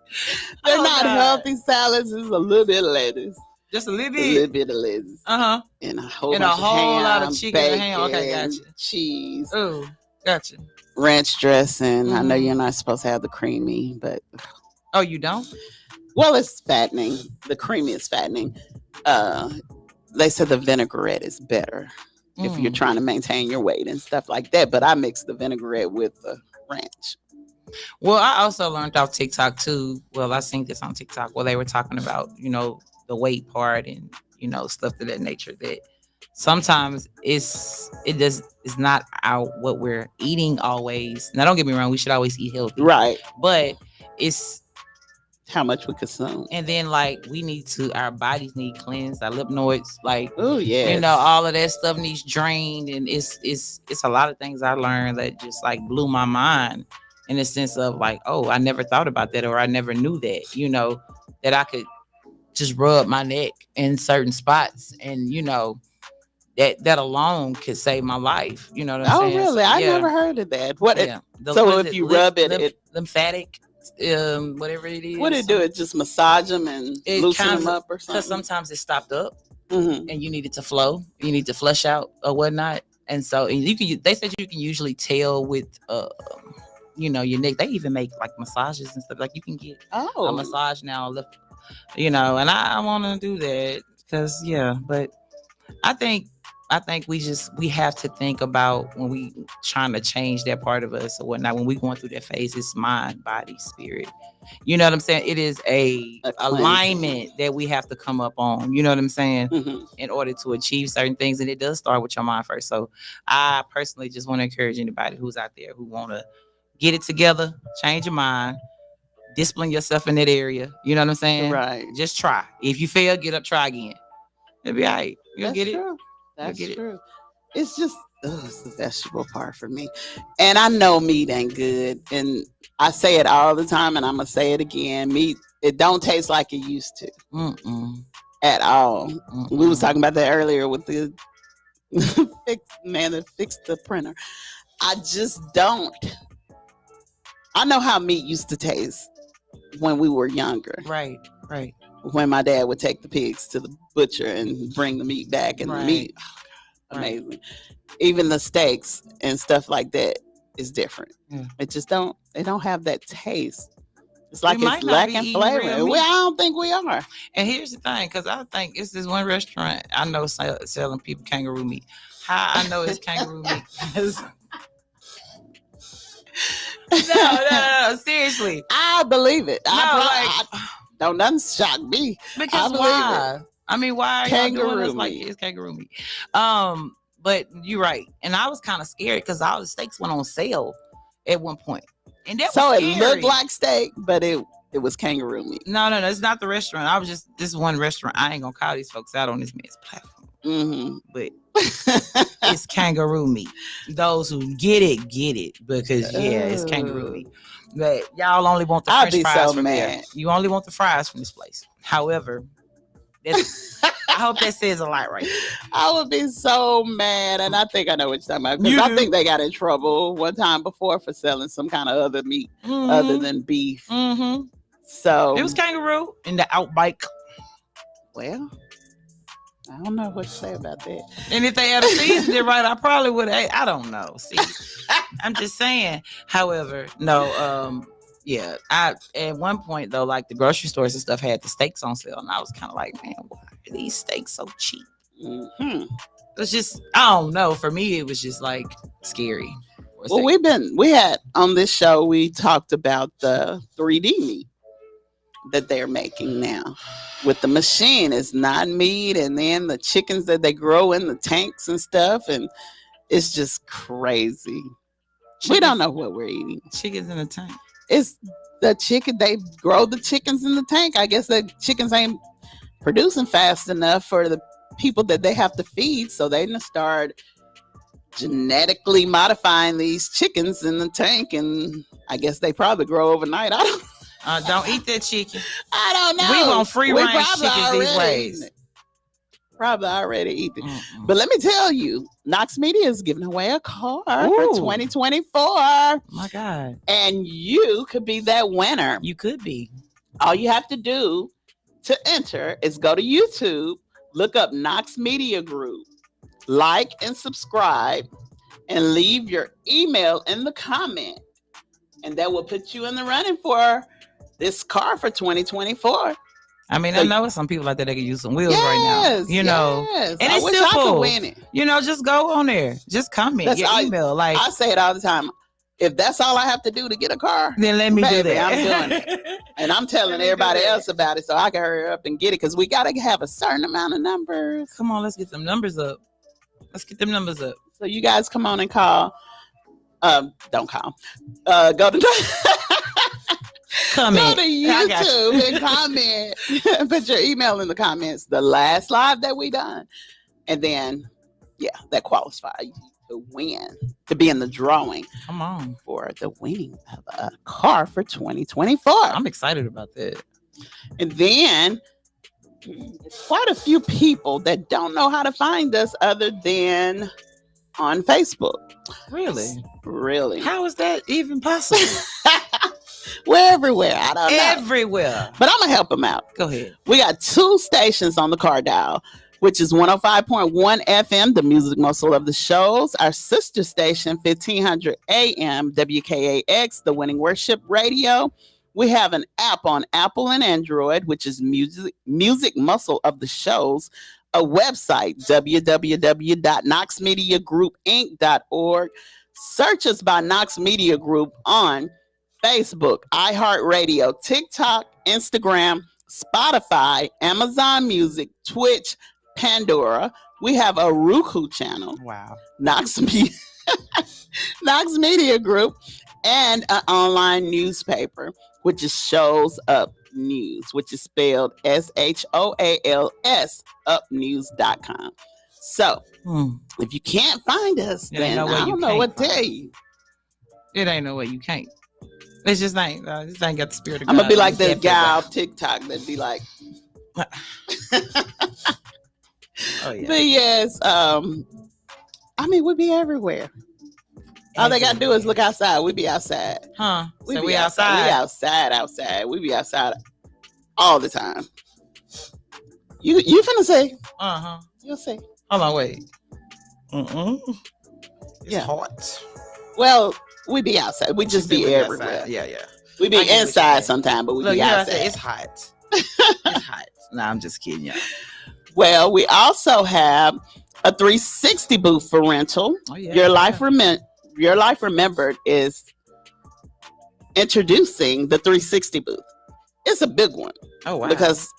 They're not healthy salads. It's a little bit of lettuce. Just a little bit? A little bit of lettuce. Uh-huh. And a whole lot of chicken bacon, and ham. Okay, gotcha. Cheese. Oh, gotcha. Ranch dressing. I know you're not supposed to have the creamy, but... Oh, you don't? Well, it's fattening. The creamy is fattening. They said the vinaigrette is better if you're trying to maintain your weight and stuff like that. But I mix the vinaigrette with the ranch. Well, I also learned off TikTok too. Well, I seen this on TikTok where they were talking about, the weight part and, stuff of that nature, that sometimes it's not what we're eating always. Now, don't get me wrong. We should always eat healthy. Right. But it's how much we consume. And then our bodies need cleansed, our lymph nodes, oh yeah, all of that stuff needs drained. And it's a lot of things I learned that just blew my mind in the sense of I never thought about that, or I never knew that, that I could just rub my neck in certain spots, and that alone could save my life. You know what I'm saying? Oh, really? So, I yeah, never heard of that. What? yeah. So if you rub it, lymphatic, whatever it is. What did it do? It just massage them and loosen them up or something? Because sometimes it stopped up, Mm-hmm. and you need it to flow. You need to flush out or whatnot. And so they said you can usually tell with your neck. They even make like massages and stuff. Like you can get a massage now, and I want to do that because but I think we have to think about when we trying to change that part of us or whatnot. When we going through that phase, it's mind, body, spirit. You know what I'm saying? It is a alignment that we have to come up on. You know what I'm saying? Mm-hmm. In order to achieve certain things, and it does start with your mind first. So I personally just want to encourage anybody who's out there who want to get it together, change your mind, discipline yourself in that area. You know what I'm saying? Right. Just try. If you fail, get up, try again. It'll be all right. You'll get true. it. That's true. It's just it's the vegetable part for me. And I know meat ain't good. And I say it all the time, and I'm going to say it again. Meat, it don't taste like it used to. At all. We was talking about that earlier with the man that fixed the printer. I just don't. I know how meat used to taste when we were younger. Right. When my dad would take the pigs to the butcher and bring the meat back, and the meat, amazing. Right. Even the steaks and stuff like that is different. It just don't have that taste. It's like it's lacking flavor. I don't think we are. And here's the thing, because I think it's this one restaurant I know selling people kangaroo meat. How I know it's kangaroo meat? No, seriously. I believe it. Don't nothing shock me. Because why? I mean, why are y'all doing this like it's kangaroo meat? But you're right. And I was kind of scared because all the steaks went on sale at one point. And that so was it looked like steak, but it was kangaroo meat. No, it's not the restaurant. I was just this one restaurant. I ain't gonna call these folks out on this man's platform. Mm-hmm. But it's kangaroo meat. Those who get it because it's kangaroo meat. But y'all only want the French fries from there. You only want the fries from this place. However, I hope that says a lot right there. I would be so mad, and I think I know what you're talking about. Because I think they got in trouble one time before for selling some kind of other meat other than beef. Mm-hmm. So it was kangaroo in the Outback. Well, I don't know what to say about that. And if they had seasoned it right, I probably would. I don't know. See, I'm just saying. However, no. I at one point though, like the grocery stores and stuff had the steaks on sale, and I was kind of like, man, why are these steaks so cheap? Mm-hmm. It was just, I don't know. For me, it was just like scary. Well, we had on this show, we talked about the 3D meat that they're making now with the machine. It's not meat, and then the chickens that they grow in the tanks and stuff, and it's just crazy. We don't know what we're eating. Chickens in a tank. It's the chicken. They grow the chickens in the tank. I guess the chickens ain't producing fast enough for the people that they have to feed, so they start genetically modifying these chickens in the tank, and I guess they probably grow overnight. Don't eat that chicken. I don't know. We want free range chickens these ways. Probably already eat it. But let me tell you, Knox Media is giving away a car for 2024. Oh my God. And you could be that winner. You could be. All you have to do to enter is go to YouTube, look up Knox Media Group, like and subscribe, and leave your email in the comment. And that will put you in the running for this car for 2024. I mean, I know some people out there that can use some wheels right now. You know, and it's simple. Win it. You know, just go on there, just comment your email. Like I say it all the time. If that's all I have to do to get a car, then let me do that. I'm doing it, and I'm telling everybody else about it so I can hurry up and get it because we got to have a certain amount of numbers. Come on, let's get them numbers up. So you guys come on and call. Don't call. Go to. Comment. Go to YouTube and comment. Put your email in the comments. The last live that we done, and then that qualifies you to win, to be in the drawing. Come on, for the winning of a car for 2024. I'm excited about that. And then quite a few people that don't know how to find us other than on Facebook. Really? Really? How is that even possible? We're everywhere. I don't know. Everywhere. But I'm going to help them out. Go ahead. We got 2 stations on the car dial, which is 105.1 FM, the music muscle of the shows. Our sister station, 1500 AM, WKAX, the winning worship radio. We have an app on Apple and Android, which is music muscle of the shows. A website, www.knoxmediagroupinc.org. Search us by Knox Media Group on Facebook, iHeartRadio, TikTok, Instagram, Spotify, Amazon Music, Twitch, Pandora. We have a Roku channel. Wow. Knox Media Group, and an online newspaper, which is Shows Up News, which is spelled SHOALS, upnews.com. So, if you can't find us, then I don't know what to tell you. It ain't no way you can't. It's just ain't. This ain't got the spirit of God. I'm gonna be like that guy off TikTok that'd be like, oh yeah. But yes, I mean, we be everywhere. All they gotta do is look outside. We be outside. Huh? We so be we outside. We outside. We be outside all the time. You finna say? You'll say. Hold on, wait. It's hot. Well, we be outside. We just be everywhere. Outside. Yeah. We be inside sometimes, but we be outside. It's hot. It's hot. No, I'm just kidding, y'all. Well, we also have a 360 booth for rental. Oh, yeah. Your Life Remembered is introducing the 360 booth. It's a big one. Oh, wow. Because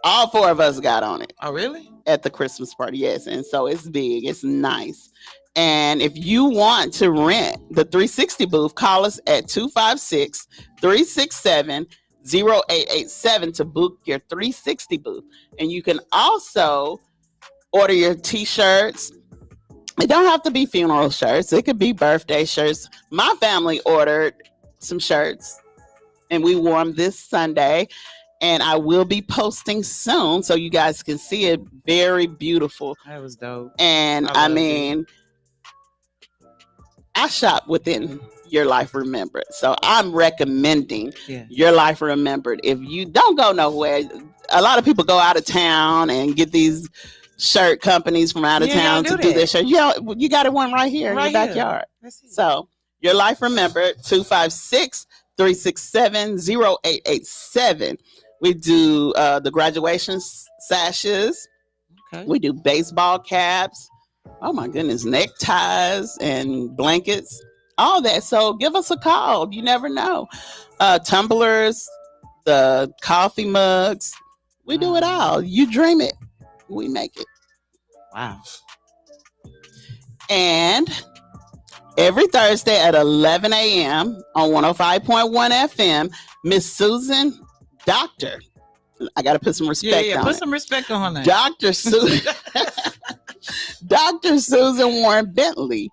all 4 of us got on it. Oh, really? At the Christmas party, yes. And so it's big. It's nice. And if you want to rent the 360 booth, call us at 256-367-0887 to book your 360 booth. And you can also order your t-shirts. It don't have to be funeral shirts. It could be birthday shirts. My family ordered some shirts and we wore them this Sunday. And I will be posting soon so you guys can see it. Very beautiful. That was dope. And I mean, I shop within Your Life Remembered. So I'm recommending Your Life Remembered. If you don't go nowhere, a lot of people go out of town and get these shirt companies from out of town to do their shirt. You got one right here in your backyard. So Your Life Remembered, 256-367-0887. We do the graduation sashes. Okay. We do baseball caps. Oh my goodness, neckties and blankets, all that. So give us a call. You never know. Tumblers, the coffee mugs. We do it all. You dream it, we make it. Wow. And every Thursday at 11 a.m. on 105.1 FM, Miss Susan Doctor. I got to put some respect on put it. some respect on her name. Dr. Susan. Dr. Susan Warren Bentley.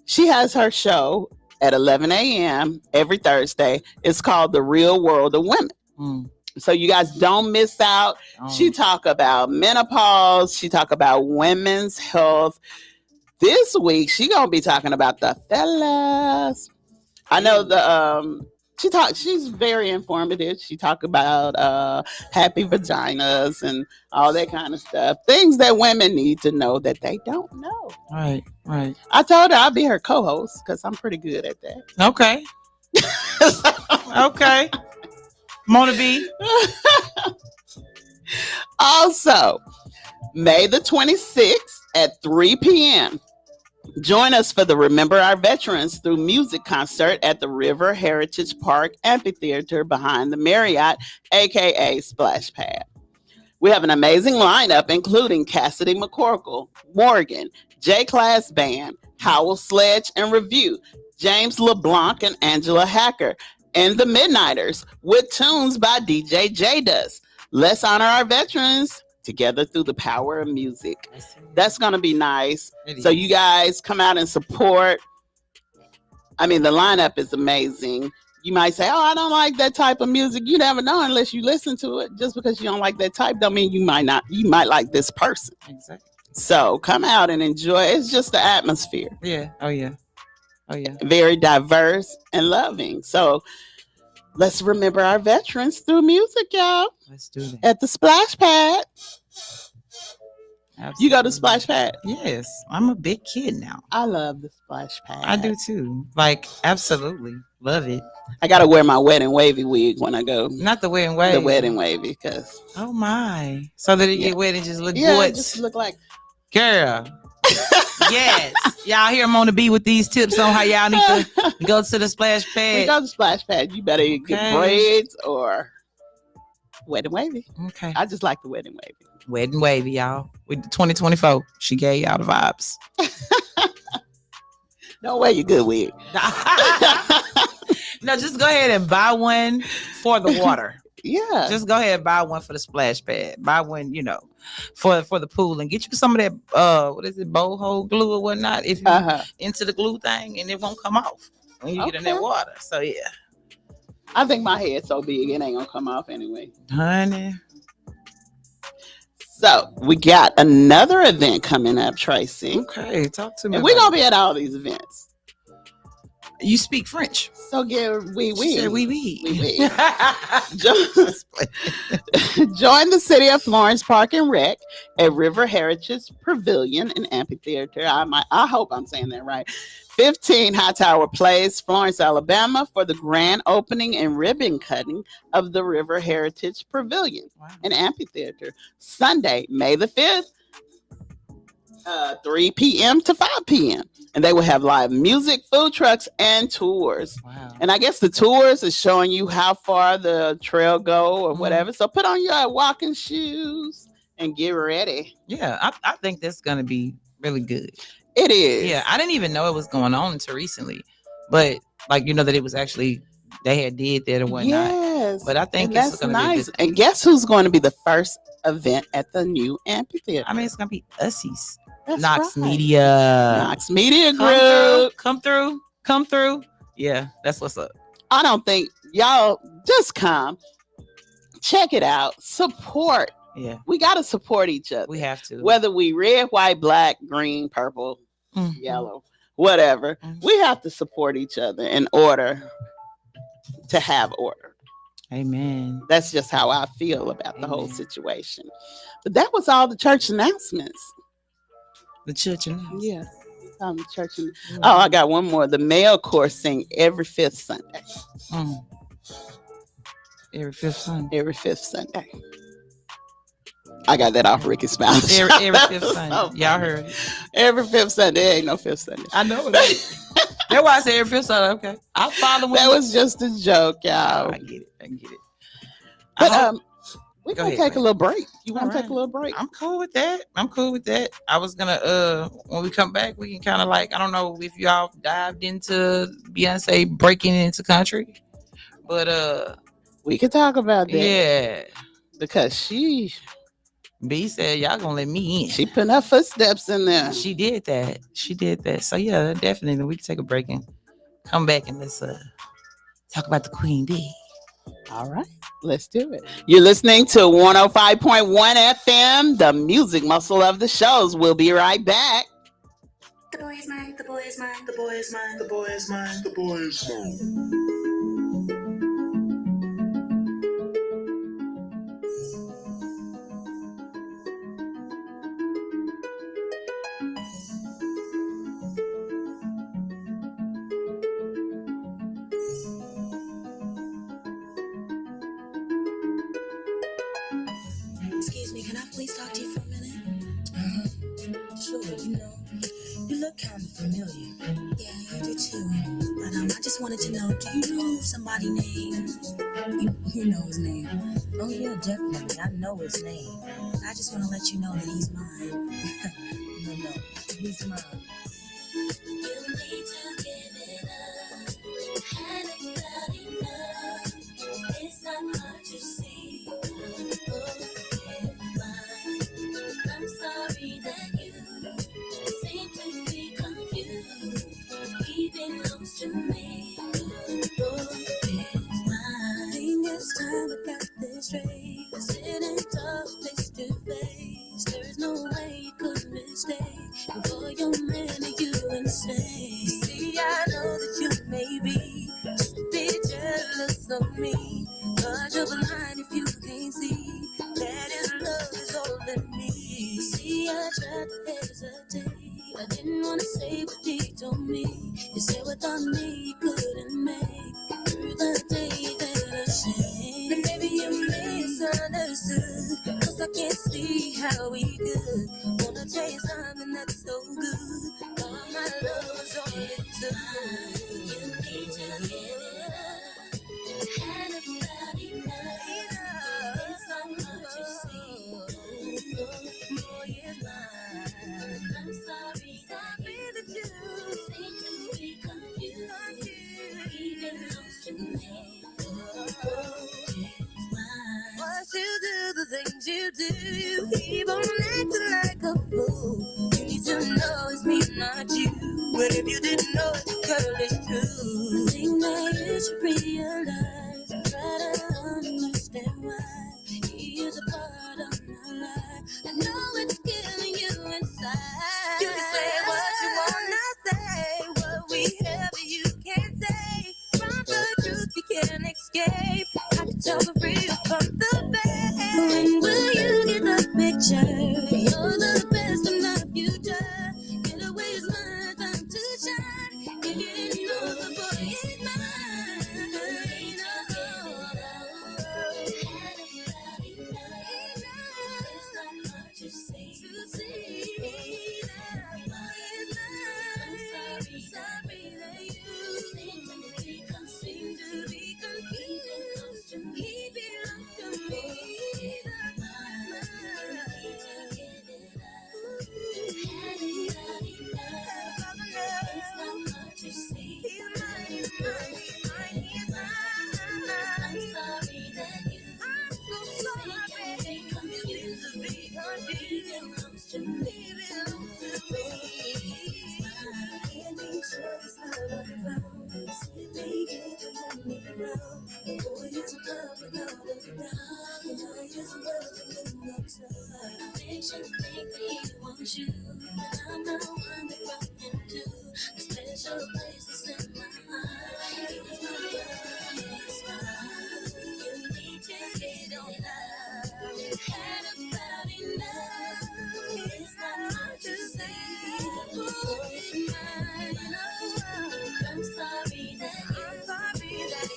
She has her show at 11 a.m. every Thursday. It's called The Real World of Women. So you guys don't miss out. She talk about menopause. She talk about women's health. This week, she going to be talking about the fellas. I know she's very informative. She talk about happy vaginas and all that kind of stuff. Things that women need to know that they don't know. Right. I told her I'll be her co-host because I'm pretty good at that. Okay. Okay. Mona B. Also, May the 26th at 3 p.m. Join us for the Remember Our Veterans Through Music concert at the River Heritage Park Amphitheater behind the Marriott, aka Splash Pad. We have an amazing lineup, including Cassidy McCorkle, Morgan, J-Class Band, Howell Sledge and Review, James LeBlanc and Angela Hacker, and the Midnighters with tunes by DJ J-Dust. Let's honor our veterans together through the power of music. That's going to be nice. So you guys come out and support. I mean, the lineup is amazing. You might say, "Oh, I don't like that type of music." You never know unless you listen to it. Just because you don't like that type, don't mean you might not. You might like this person. Exactly. So come out and enjoy. It's just the atmosphere. Yeah. Oh yeah. Oh yeah. Very diverse and loving. So let's remember our veterans through music, y'all. Let's do that. At the Splash Pad. Absolutely. You go to Splash Pad? Yes. I'm a big kid now. I love the Splash Pad. I do too. Like, absolutely. Love it. I got to wear my wedding wavy wig when I go. Not the wedding wavy. The wedding wavy, because. Oh my. So that it get wet and just look Yeah, good. it just look like. Girl. Yes. Y'all hear them on the beat with these tips on how y'all need to go to the Splash Pad. We go to Splash Pad. You better get braids or wedding wavy. Okay. I just like the wedding wavy. Wedding wavy, y'all. With the 2024. She gave y'all the vibes. No way, you good wig. No, just go ahead and buy one for the water. Yeah. Just go ahead and buy one for the splash pad. Buy one, for the pool, and get you some of that what is it, boho glue or whatnot, if you into the glue thing, and it won't come off when you get in that water. So yeah. I think my head's so big it ain't gonna come off anyway. Honey. So we got another event coming up, Tracy. Okay, talk to me. And we're gonna be at all these events. You speak French. So get oui. Join the City of Florence Park and Rec at River Heritage Pavilion and Amphitheater. I hope I'm saying that right. 15 Hightower Place, Florence, Alabama, for the grand opening and ribbon cutting of the River Heritage Pavilion and Amphitheater. Sunday, May the 5th, 3 p.m. to 5 p.m. And they will have live music, food trucks, and tours. Wow. And I guess the tours is showing you how far the trail go or whatever. So put on your walking shoes and get ready. Yeah, I think that's going to be really good. It is. Yeah, I didn't even know it was going on until recently. But, that it was actually, they had did that or whatnot. Yes. But I think that's going to nice. be And guess who's going to be the first event at the new amphitheater? I mean, it's going to be Ussies. That's Knox right. Media. Knox Media Group. Come through. Yeah, that's what's up. I don't think y'all just come. Check it out. Support. Yeah. We got to support each other. We have to. Whether we red, white, black, green, purple, yellow, whatever. We have to support each other in order to have order. Amen. That's just how I feel about the whole situation. But that was all the church announcements. The church announcements. Yeah. The church. Oh, I got one more. The male chorus sing every fifth Sunday. Every fifth Sunday. Every fifth Sunday. I got that off Ricky Smiley. Every fifth Sunday. Y'all heard it. Every fifth Sunday. There ain't no fifth Sunday. I know it. That's why I say every fifth Sunday. Okay. I'll follow. That was just a joke, y'all. I get it. But we're going to take a little break. You want to take a little break? I'm cool with that. I was going to, when we come back, we can kind of I don't know if y'all dived into Beyonce breaking into country, but we could talk about that. Yeah. Because B said, y'all going to let me in. She put her footsteps in there. She did that. So yeah, definitely. We can take a break and come back and let's talk about the Queen Bee. All right, let's do it. You're listening to 105.1 FM, the music muscle of the shows. We'll be right back. The boy is mine, the boy is mine, the boy is mine, the boy is mine, the boy is mine. Excuse me, can I please talk to you for a minute? Sure, you look kind of familiar. Yeah, you do too. But I just wanted to know, do you know somebody named? You know his name. Oh yeah, definitely. I know his name. I just want to let you know that he's mine. No, he's mine. You need to give it up. Hadn't got enough. It's not hard to see. I'm sorry that you seem to be confused, keeping close to me. love face to face. There's no way you could mistake. And for your man, you insane. You see, I know that you may be jealous of me, but you're blind if you can't see that his love is holding me. You see, I tried to hesitate. I didn't want to say what he told me. You said without me you couldn't make it through the day that I shame. But maybe you misunderstood, 'cause I can't see how we could wanna chase something that's so good. All my love is all it took. You need to get it up. Had a bloody night. It's not what you see. Boy, it's mine. I'm sorry that you seem to be confused. Even lost to me. Why you do the things you do? You keep on acting like a fool. You need to know it's me, not you. But if you didn't know it, girl, it's true. I think that you should realize and try to understand why he is a part of my life. I know it's killing you inside. You can say what you wanna say, what we have you can't say. From the truth you can't escape. I can tell the real from the fake. When will you get the picture? You're the best of my future. Get away is my time to shine. If you didn't know the boy is mine. To see that boy is mine. I'm sorry that you seem to be confused. He belongs to me. That's you, but I'm not one to run into a special place in my heart. It's my love, it's mine. You need to get on love. Had about enough. It's not hard to say. It's mine. I'm sorry that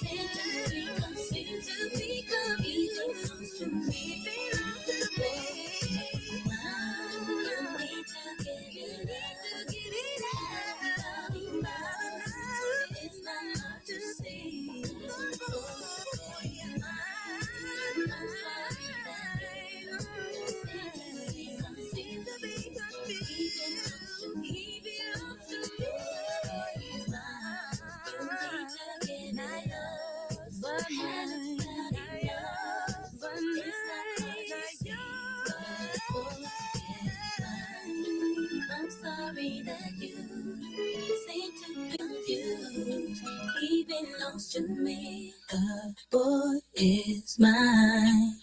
you seem to be confused. You belong to me. I'm sorry that you seem to be confused. He belongs to me. The boy is mine.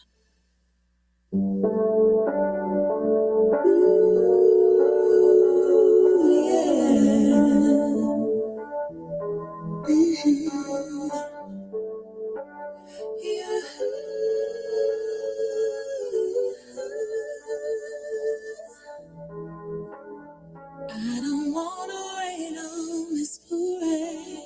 I don't wanna rain on this parade,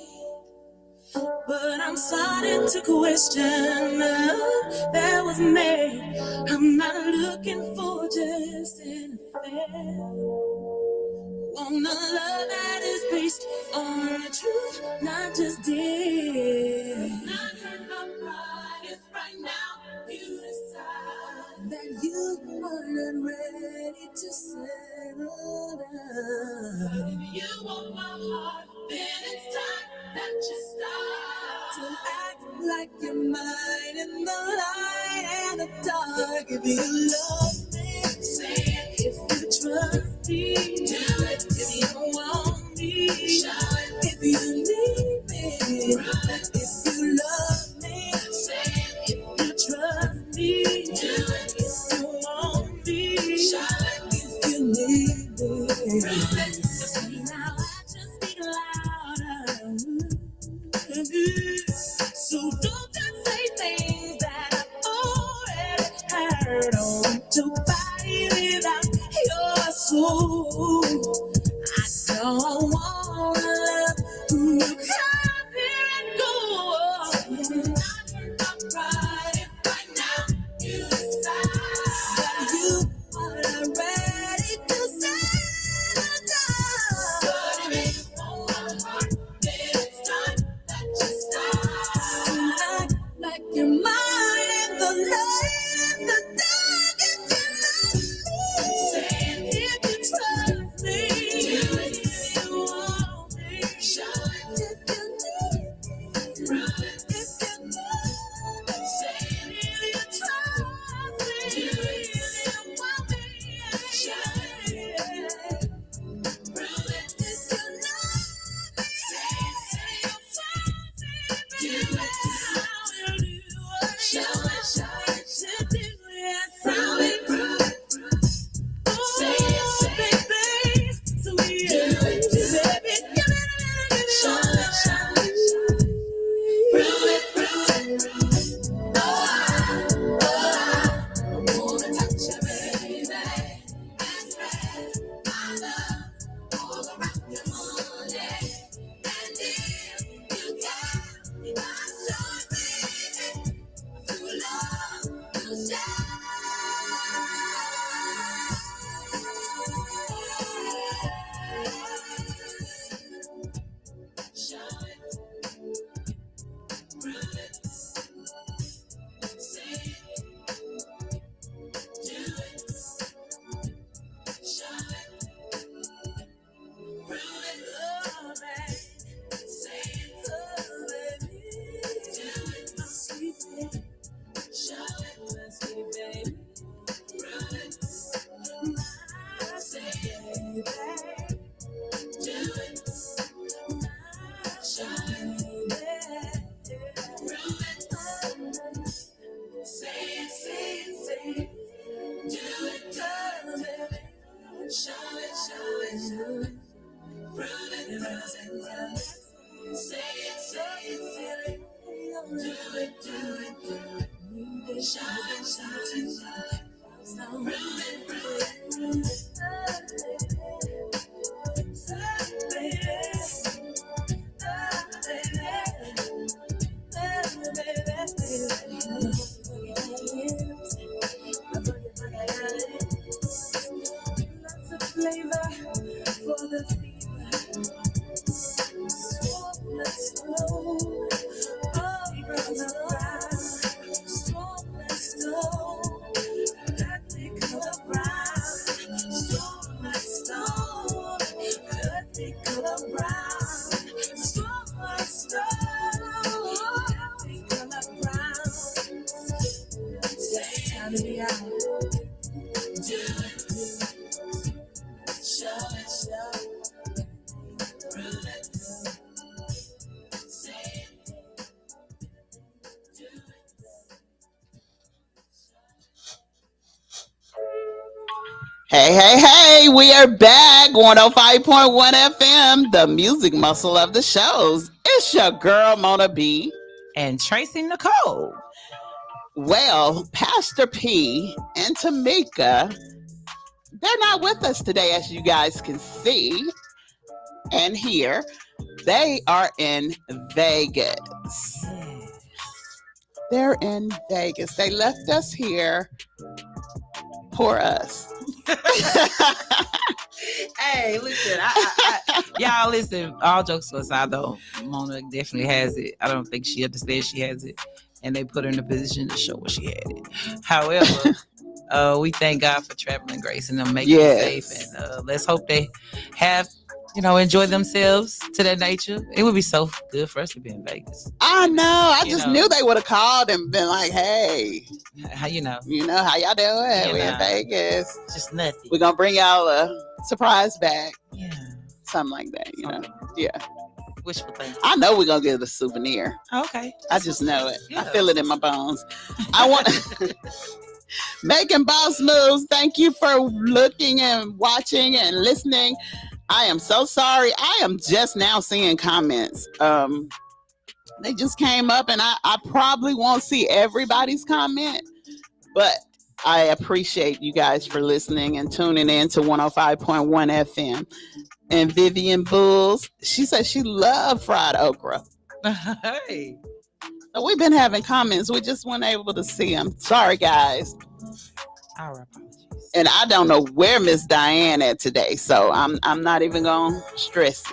but I'm starting to question that was made. I'm not looking for just an affair. Want a love that is based on the truth, not just did. Not hurt my pride if right now you decide that you are not ready to settle down. If you want my heart, then it's time that you start to act like you're mine in the light and the dark. If you love me, say it. If you trust me, do it. If you want me, show it. If you need me, run. If you love me, say it. If you trust me, do it. If you Now I just speak louder. So don't just say things that I've already heard. On to body without your soul. I don't wanna love who you come here and go. I'm right right now. You decide. You are ready to settle down. But if you want my heart, then it's time that you start. Like your mind and the light and the dark and the light. Saying if you trust me, do it if you want me. Show it if you need me. Prove it if you need me. Saying if you trust me, do it if you want me. Show it, prove it if you love me. Say you trust me, do it how you do it. Show it, do it, prove it, prove it. Say it, baby. So do it, baby. Give it, show it, prove it, prove it. Oh, I wanna touch you, baby. That's right, my love, all around your money. And if you can, my joy, baby, to love you, show it, prove it, say it, do it, show it, prove it, oh, baby, say it, oh, baby, do it, oh, sweet baby, show it, sweet baby, prove it, say it, baby, do it, show it, prove it, say it, do it, baby, show it, prove it, say it, do it, show it, prove lots of flavor for the fever. Slow, oh, brother, strong and slow. Let me color brown, strong and slow. Let me color brown, strong and slow. Let me color brown. It's time to be out. Do it, show it, prove it, say it, do it. Hey, we are back. 105.1 FM, the music muscle of the shows. It's your girl, Mona B. And Tracy Nicole. Well, Pastor P and Tamika, they're not with us today, as you guys can see and hear. They are in Vegas. They're in Vegas. They left us here for us. Hey, listen, y'all listen, all jokes aside though, Mona definitely has it. I don't think she understands she has it. And they put her in a position to show what she had it. However, we thank God for traveling grace and them making it safe. And let's hope they have, enjoy themselves to that nature. It would be so good for us to be in Vegas. I know. I just knew they would have called and been like, hey. How you know? How y'all doing? We're in Vegas. Just nothing. We're going to bring y'all a surprise bag. Yeah. Something like that, Yeah. Wishful thinking. I know we're going to get a souvenir. Okay. I just know it. Yeah. I feel it in my bones. I want Making boss moves. Thank you for looking and watching and listening. I am so sorry. I am just now seeing comments. They just came up, and I probably won't see everybody's comment, but I appreciate you guys for listening and tuning in to 105.1 FM. And Vivian Bulls, she said she loved fried okra. Hey. So we've been having comments. We just weren't able to see them. Sorry, guys. Our apologies. And I don't know where Miss Diane at today, so I'm not even gonna stress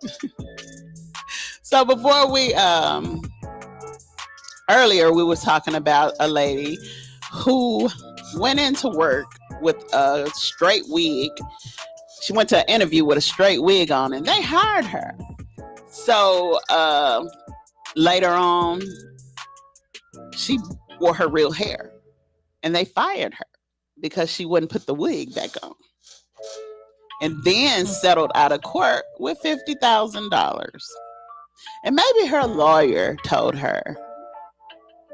it. So before we earlier we were talking about a lady who went into work with a straight wig. She went to an interview with a straight wig on, and they hired her. So later on, she wore her real hair, and they fired her because she wouldn't put the wig back on. And then settled out of court with $50,000. And maybe her lawyer told her,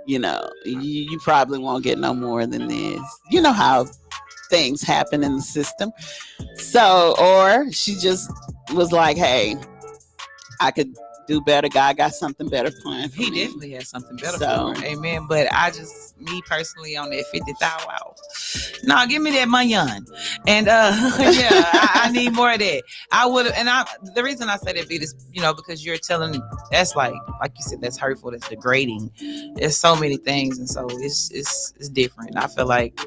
you probably won't get no more than this. You know how things happen in the system. So, or she just was like, hey, I could do better. God got something better planned for me. He definitely has something better for her. Amen. But me personally, on that 50,000, wow. No, give me that money on. And I need more of that. I would have, and the reason I say that is, because you're telling, that's like you said, that's hurtful, that's degrading. There's so many things, and so it's different. I feel like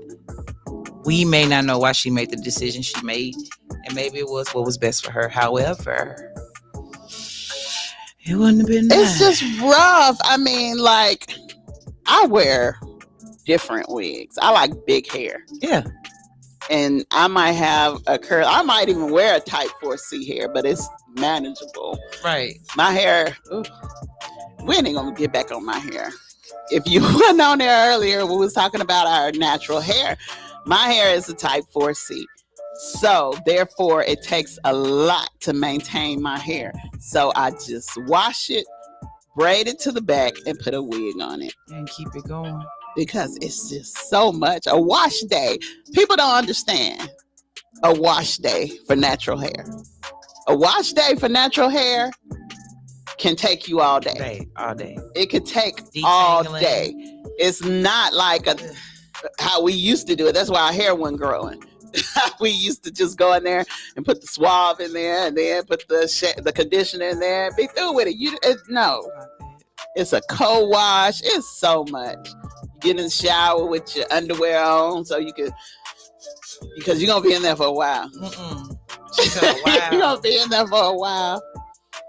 we may not know why she made the decision she made, and maybe it was what was best for her. However, it wouldn't have been nice. It's just rough. I mean, like, I wear different wigs. I like big hair. Yeah. And I might have a curl. I might even wear a type 4C hair, but it's manageable. Right. My hair, we ain't gonna get back on my hair. If you went on there earlier, we was talking about our natural hair. My hair is a type 4C. So therefore it takes a lot to maintain my hair. So I just wash it, braid it to the back, and put a wig on it. And keep it going. Because it's just so much. A wash day. People don't understand a wash day for natural hair. A wash day for natural hair can take you all day. All day. It could take all day. It's not like how we used to do it. That's why our hair wasn't growing. We used to just go in there and put the swab in there, and then put the conditioner in there and be through with it. No. It's a co-wash. It's so much. Get in the shower with your underwear on because you're going to be in there for a while. You're going to be in there for a while.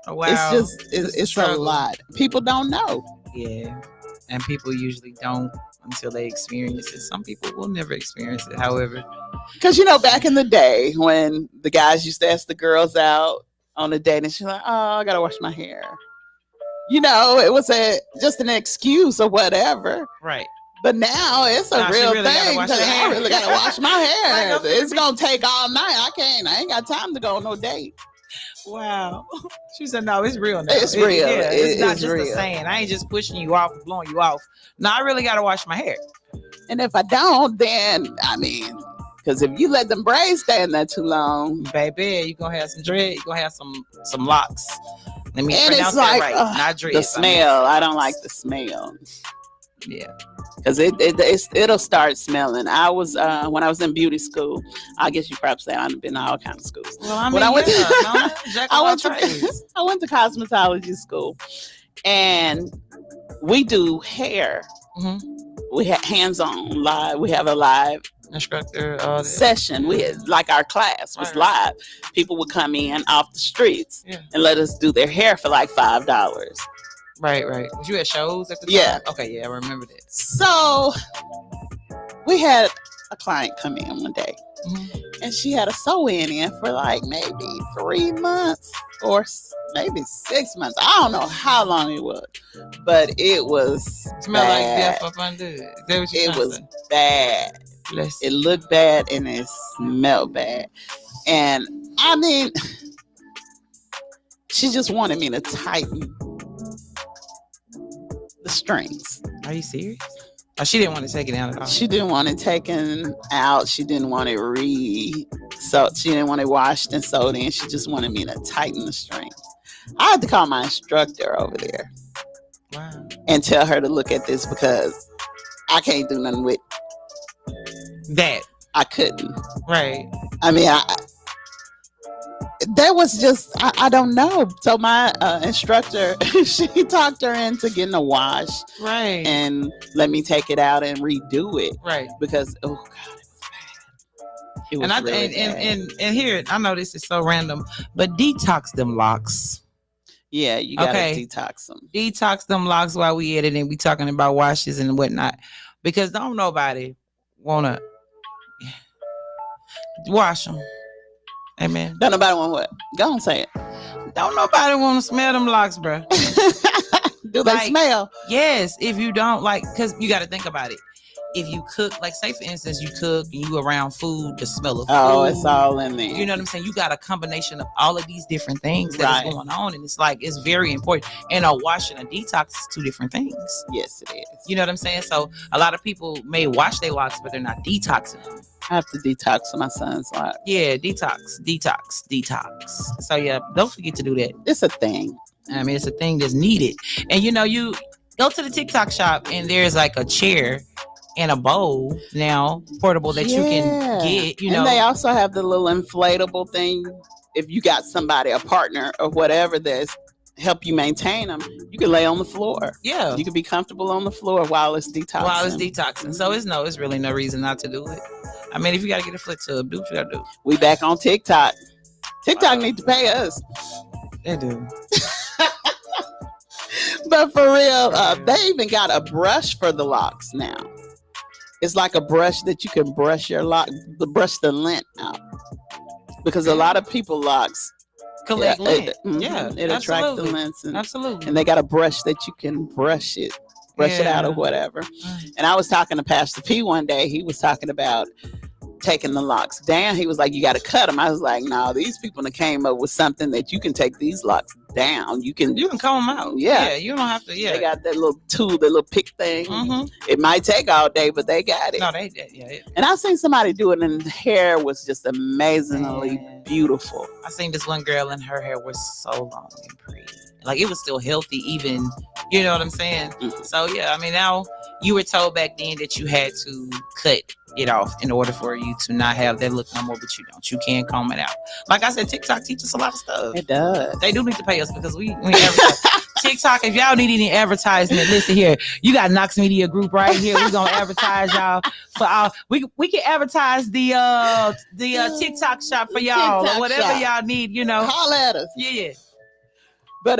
Oh, wow. It's a lot. People don't know. Yeah. And people usually don't until they experience it. Some people will never experience it, however. Because, back in the day when the guys used to ask the girls out on a date, and she's like, oh, I got to wash my hair. It was just an excuse or whatever. Right. But now it's a real thing. I really got to wash my hair. It's going to take all night. I ain't got time to go on no date. Wow. She said, no, it's real now. It's real. It's not just real. a saying. I ain't just pushing you off, blowing you off. No, I really got to wash my hair. And if I don't, then, because if you let them braids stay in there too long, baby, you're going to have some dread. You're going to have some locks. Let me and pronounce it's like, that right. Not dread. The smell. I don't like the smell. Yeah. Because it'll start smelling. I was when I was in beauty school. I guess you probably say I've been to all kinds of schools. Well, I went to cosmetology school, and we do hair. Mm-hmm. We have hands-on live. We have a live instructor session. We had, like, our class was live. People would come in off the streets and let us do their hair for like $5. Right. Was you at shows at the time? Yeah. Okay, yeah, I remember that. So we had a client come in one day, and she had a sew-in for like maybe 3 months or maybe 6 months. I don't know how long it was, but it was smell bad. like death up under. It was bad. It looked bad and it smelled bad. And she just wanted me to tighten the strings. Are you serious? Oh, she didn't want to take it down at all. She didn't want it taken out. She didn't want it so she didn't want it washed and sewed in. She just wanted me to tighten the strings. I had to call my instructor over there. Wow. And tell her to look at this because I can't do nothing with that. I couldn't. Right. I mean, that was just, I don't know. So my instructor, she talked her into getting a wash. Right. And let me take it out and redo it. Right. Because, oh God, it was bad. It was really bad. And here, I know this is so random, but detox them locks. Yeah, you gotta detox them. Detox them locks while we at it and we talking about washes and whatnot. Because don't nobody wanna wash them. Amen. Don't nobody want what? Go on, say it. Don't nobody want to smell them locks, bro. Do they smell? Yes. If you don't because you got to think about it. If you cook, like say for instance, you cook and you around food, the smell of food. Oh, it's all in there. You know what I'm saying? You got a combination of all of these different things that is going on. And it's like, it's very important. And a wash and a detox is two different things. Yes, it is. You know what I'm saying? So a lot of people may wash their locks, but they're not detoxing them. I have to detox my son's locks. Yeah, detox. So yeah, don't forget to do that. It's a thing. I mean, it's a thing that's needed. And you go to the TikTok shop and there's like a chair and a bowl now portable that you can get, And they also have the little inflatable thing. If you got somebody, a partner or whatever that's help you maintain them, you can lay on the floor. Yeah. You can be comfortable on the floor while it's detoxing. So it's really no reason not to do it. I mean, if you got to get a foot tub, do what you got to do. We back on TikTok. TikTok need to pay us. They do. But for real, they even got a brush for the locks now. It's like a brush that you can brush brush the lint out. Because a lot of people locks collect lint. It attracts the lint. Absolutely. And they got a brush that you can brush it out or whatever. And I was talking to Pastor P one day. He was talking about taking the locks down. He was like, you got to cut them. I was like, no, these people that came up with something that you can take these locks down. You can comb them out. Yeah. You don't have to. Yeah. They got that little tool, that little pick thing. Mm-hmm. It might take all day, but they got it. No, they did. Yeah. And I seen somebody do it, and the hair was just amazingly beautiful. I seen this one girl, and her hair was so long and pretty. Like it was still healthy, even, you know what I'm saying? Mm-hmm. So yeah, I mean, now you were told back then that you had to cut it off in order for you to not have that look no more, but you don't. You can comb it out. Like I said, TikTok teaches a lot of stuff. It does. They do need to pay us because we advertise. TikTok, if y'all need any advertisement, listen here. You got Knox Media Group right here. We're gonna advertise y'all for all. We can advertise the TikTok shop for y'all TikTok or whatever shop. Y'all need. You know, holler at us. Yeah. But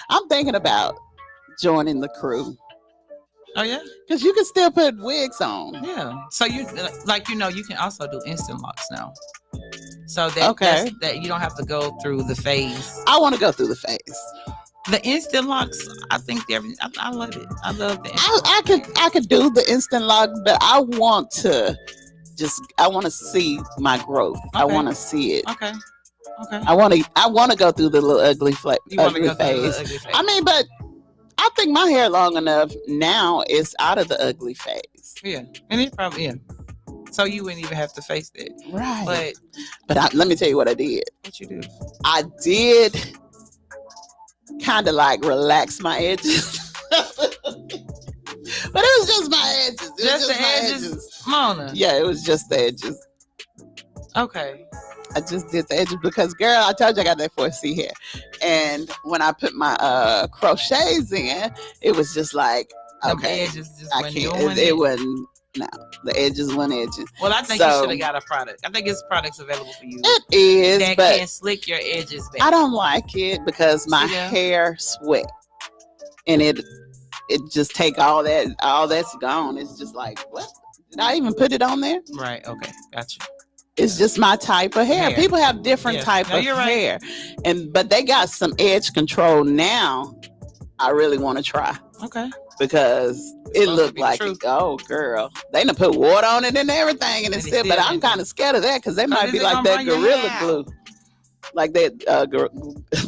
I'm thinking about joining the crew. Oh yeah, because you can still put wigs on. Yeah, so you you can also do instant locks now. So that you don't have to go through the phase. I want to go through the phase. The instant locks, I think I love it. I love the instant I could do the instant lock, but I want to see my growth. Okay. I want to see it. Okay. I want to go through the little ugly phase. I mean, but I think my hair long enough now is out of the ugly phase. Yeah, and it probably so you wouldn't even have to face that, right? But let me tell you what I did. What you do? I did kind of like relax my edges, but it was just my edges. Just the edges, Mona. Yeah, it was just the edges. Okay. I just did the edges because, girl, I told you I got that 4C hair. And when I put my crochets in, it was just like, okay, I can't. It wasn't. No, the edges weren't edges. Well, I think you should have got a product. I think it's products available for you. It is, that but can slick your edges back. I don't like it because my hair sweat, and it just take all that's gone. It's just like, what? Did I even put it on there? Right. Okay. Gotcha. It's just my type of hair. People have different type of hair, but they got some edge control now. I really want to try. Okay. Because it looked like, oh girl, they done put water on it and everything, and it's still. But I'm kind of scared of that because they might be like that Gorilla Glue, like that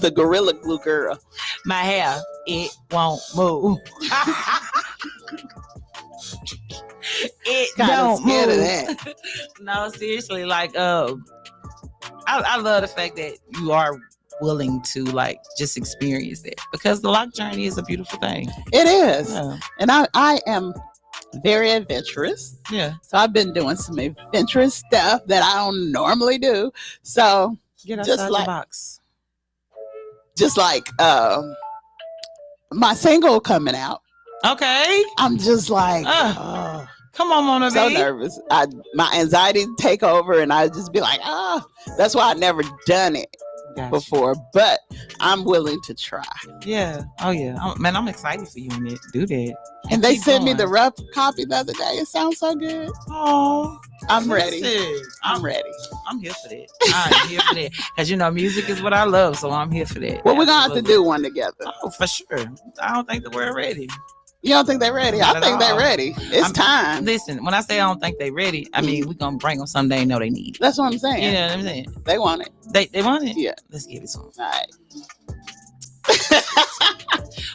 the Gorilla Glue girl. My hair, it won't move. It Kind of don't scared move. of that. No, seriously, like I love the fact that you are willing to like just experience that, because the lock journey is a beautiful thing. It is. Yeah. And I am very adventurous. Yeah. So I've been doing some adventurous stuff that I don't normally do. So Get Just outside like- the box. just like my single coming out, Okay. I'm just like Come on, Mona so B. nervous. My anxiety take over and I just be like, that's why I never done it Gotcha. before. But I'm willing to try. Yeah. Oh yeah. Man, I'm excited for you when you do that. And they keep sent me going. the rough copy the other day. It sounds so good. Oh, I'm ready. listen, I'm ready. I'm here for that. I'm here for that. Because music is what I love, so I'm here for that. Well, we're gonna have to Absolutely. do one together. Oh, for sure. I don't think that we're ready. You don't think they're ready? Not I at think they're all. ready. It's time. Listen, when I say I don't think they're ready, I mean we're gonna bring them something they know they need. That's what I'm saying. You know what I'm saying? They want it. They want it? Yeah. Let's give it to them. All right.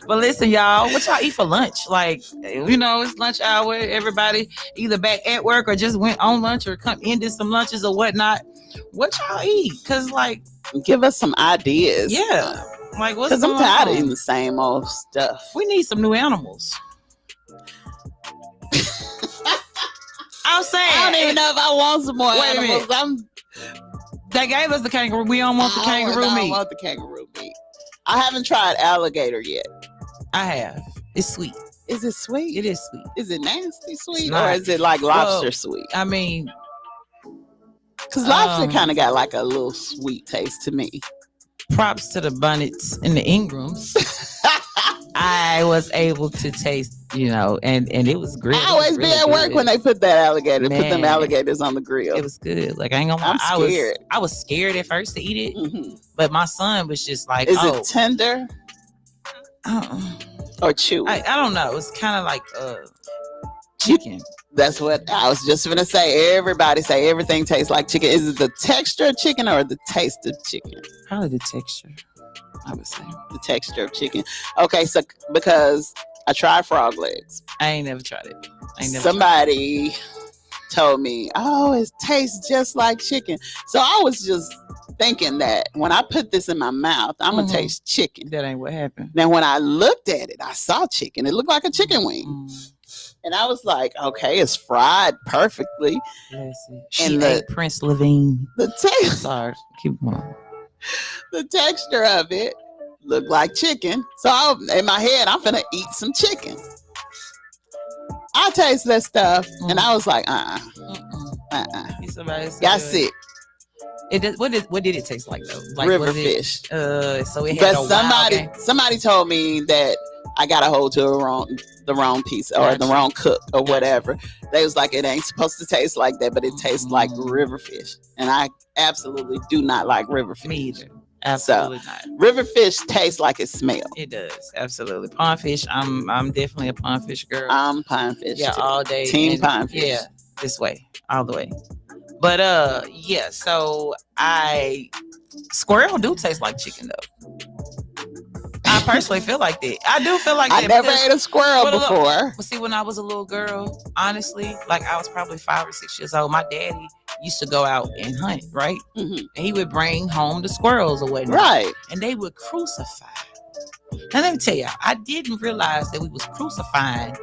But listen, y'all, what y'all eat for lunch? Like, it's lunch hour. Everybody either back at work or just went on lunch or ended some lunches or whatnot. What y'all eat? Because, like, Give us some ideas. yeah. Like, what's Because I'm going tired on? of eating the same old stuff. We need some new animals. I'm saying. I don't even know if I want some more Wait a animals. They gave us the kangaroo. We don't want the kangaroo I don't meat. want the kangaroo meat. I haven't tried alligator yet. I have. It's sweet. Is it sweet? It is sweet. Is it nasty sweet It's or not. is it like lobster Well, sweet? I mean, Because lobster kind of got like a little sweet taste to me. props to the Bunnets and the Ingrams. I was able to taste, and it was great. I always be at work when they put that alligator, put them Man. alligators on the grill. It was good. Like, I ain't gonna lie. I'm scared. I was scared at first to eat it, Mhm. but my son was just like, Is it tender uh-uh. or chewy? I don't know. It's kind of like chicken. That's what I was just gonna say. Everybody say everything tastes like chicken. Is it the texture of chicken or the taste of chicken? Probably the texture, I would say. The texture of chicken. Okay, so because I tried frog legs. I ain't never tried it. Somebody told me, oh, it tastes just like chicken. So I was just thinking that when I put this in my mouth, I'm gonna taste chicken. That ain't what happened. Now, when I looked at it, I saw chicken. It looked like a chicken wing. Mm, And I was like, okay, it's fried perfectly. bless it. She And the- ate Prince Levine. The taste, Sorry, keep going. the texture of it looked like chicken. So in my head, I'm finna eat some chicken. I taste that stuff, and I was like, Somebody got sick. It did, what did it taste like though? Like, River was it, fish. so it had But a wild game? somebody told me that I got to hold to the wrong piece or the Gotcha. wrong cook or Gotcha. whatever. They was like, it ain't supposed to taste like that, but it tastes like river fish. And I absolutely do not like river fish. Me either. Absolutely not. River fish tastes like it smells. It does. Absolutely. Pondfish. I'm definitely a pondfish girl. I'm pine fish. Yeah, too. all day. Team And, pine fish. Yeah, this way, all the way. But yeah. So squirrel do taste like chicken though. I personally feel like that. I do feel like that. I never because- ate a squirrel But look, before. But see, when I was a little girl, honestly, like I was probably 5 or 6 years old, my daddy used to go out and hunt, right? Mhm. And he would bring home the squirrels or whatnot. Right. And they would crucify. Now let me tell y'all, I didn't realize that we was crucifying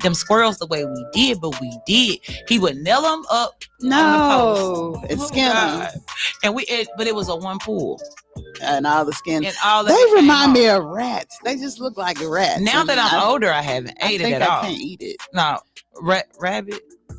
them squirrels the way we did, but we did. He would nail them up No. the It's Oh, skin 'em. God. And but it was a one pool. and all the skin. And all of They it came remind me off. of rats. They just look like rats. Now And that I'm I- older, I haven't I ate think it at I all. can't eat it. No,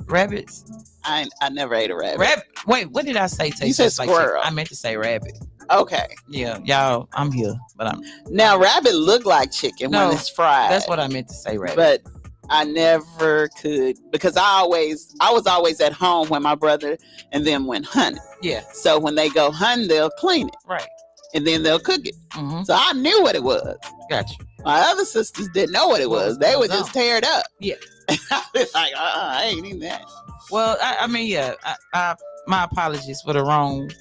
rabbits. I never ate a rabbit. Rabbit. Wait, what did I say? Tastes said just like chicken? squirrel. I meant to say rabbit. Okay. Yeah, y'all. I'm here, but I'm. Now rabbit look like chicken No, when it's fried. That's what I meant to say, rabbit. But I never could because I was always at home when my brother and them went hunting. Yeah, So when they go hunting, they'll clean it right. and then they'll cook it. Mm-hmm. So I knew what it was. Gotcha. My other sisters didn't know what it What was. was They going would just on? tear it up. Yeah. And I was like, I ain't eating that. Well, I mean, yeah. I my apologies for the wrong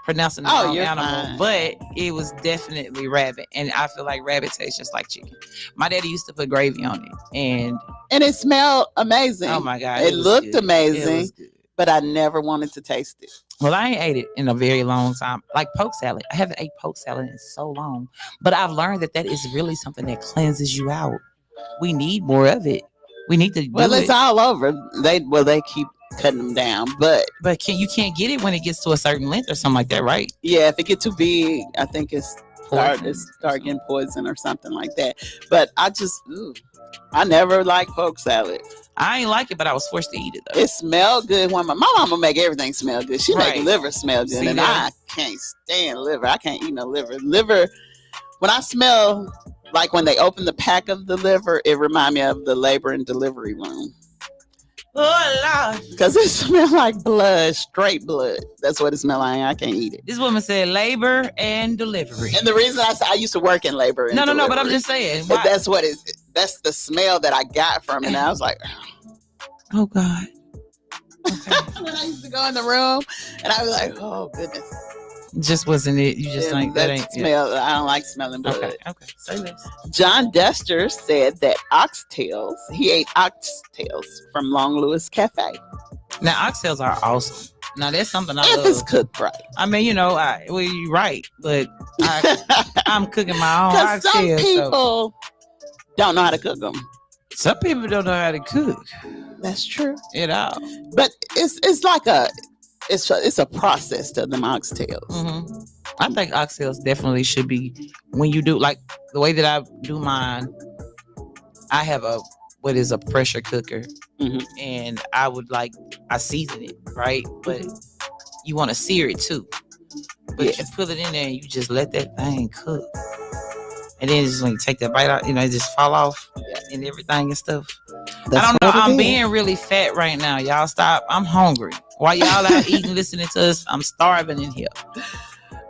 pronouncing the Oh, wrong you're animal, fine. but it was definitely rabbit, and I feel like rabbit tastes just like chicken. My daddy used to put gravy on it, and it smelled amazing. oh my god, It was looked good. amazing. It was good. But I never wanted to taste it. Well, I ain't ate it in a very long time. Like poke salad, I haven't ate poke salad in so long, but I've learned that is really something that cleanses you out. We need more of it. We need to. Well, it's all over. They keep cutting them down, but you can't get it when it gets to a certain length or something like that, right? yeah, if it gets too big, I think it's start getting poison or something like that. But I never liked poke salad. I ain't like it, but I was forced to eat it though. It smelled good. When my mama make everything smell good. She make liver smell good, and I can't stand liver. I can't eat no liver. Liver, when I smell like when they open the pack of the liver, it reminds me of the labor and delivery room. Oh Lord! Because it smells like blood, straight blood. That's what it smells like. I can't eat it. This woman said labor and delivery. And the reason I used to work in labor and no, but I'm just saying. But that's what that's the smell that I got from it. And I was like, oh God. Okay. When I used to go in the room and I was like, oh goodness. Just wasn't it? You just think that ain't smell. Yeah. I don't like smelling blood. Okay. Say this. John Dester said that he ate oxtails from Long Lewis Cafe. Now oxtails are awesome. Now that's something I love. If it's cooked right. I mean, you're right, but I'm cooking my own oxtails. Some people don't know how to cook them. Some people don't know how to cook. That's true. At all. But it's like it's a process to them oxtails. Mm-hmm. I think oxtails definitely should be, when you do, like the way that I do mine, I have a pressure cooker, and I season it, right? But you want to sear it too. But you put it in there and you just let that thing cook. And then just when you take that bite out, it just fall off and everything and stuff. I don't know. I'm being really fat right now. Y'all stop. I'm hungry. While y'all out eating, listening to us, I'm starving in here.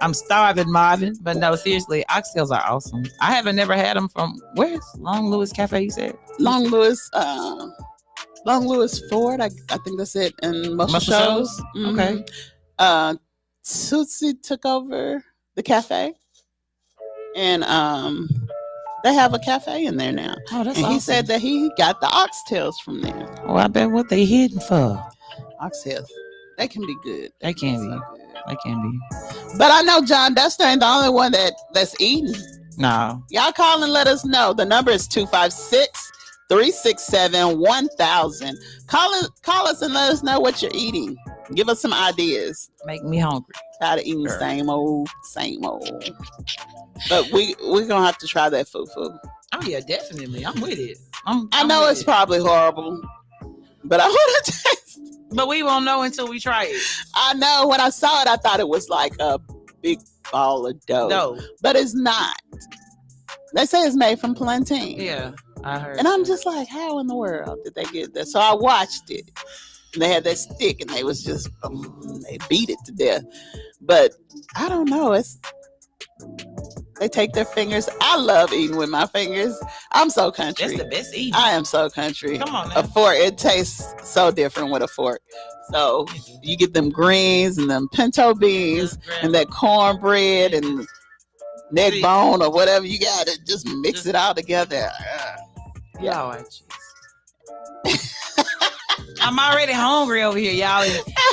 I'm starving, Marvin. But no, seriously, oxtails are awesome. I haven't never had them from, where's Long Lewis Cafe, you said? Long Lewis Ford. I think that's it. And Muscle Shoals. Mm-hmm. Okay. Tootsie took over the cafe. And they have a cafe in there now. Oh, that's and awesome. He said that he got the oxtails from there. Oh, I bet what they hidden for. Oxtails. They can be good. They can be. They can be. But I know John Dester ain't the only one that's eating. No. Y'all call and let us know. The number is 256-367-1000. Call us and let us know what you're eating. Give us some ideas. Make me hungry. Tired of eating same old. But we're gonna have to try that fufu. Oh yeah, definitely. I'm with it. I know it's probably horrible, but I want to taste. But we won't know until we try it. I know. When I saw it, I thought it was like a big ball of dough. But it's not. They say it's made from plantain. Yeah, I heard. And I'm just like, how in the world did they get that? So I watched it. And they had that stick, and they was just they beat it to death. But I don't know. They take their fingers. I love eating with my fingers. I'm so country. That's the best eating. I am so country. Come on, man. A fork, it tastes so different with a fork. So you get them greens and them pinto beans and that cornbread and neck bone or whatever you got. It just mix it all together. Yeah, all right. I'm already hungry over here, y'all.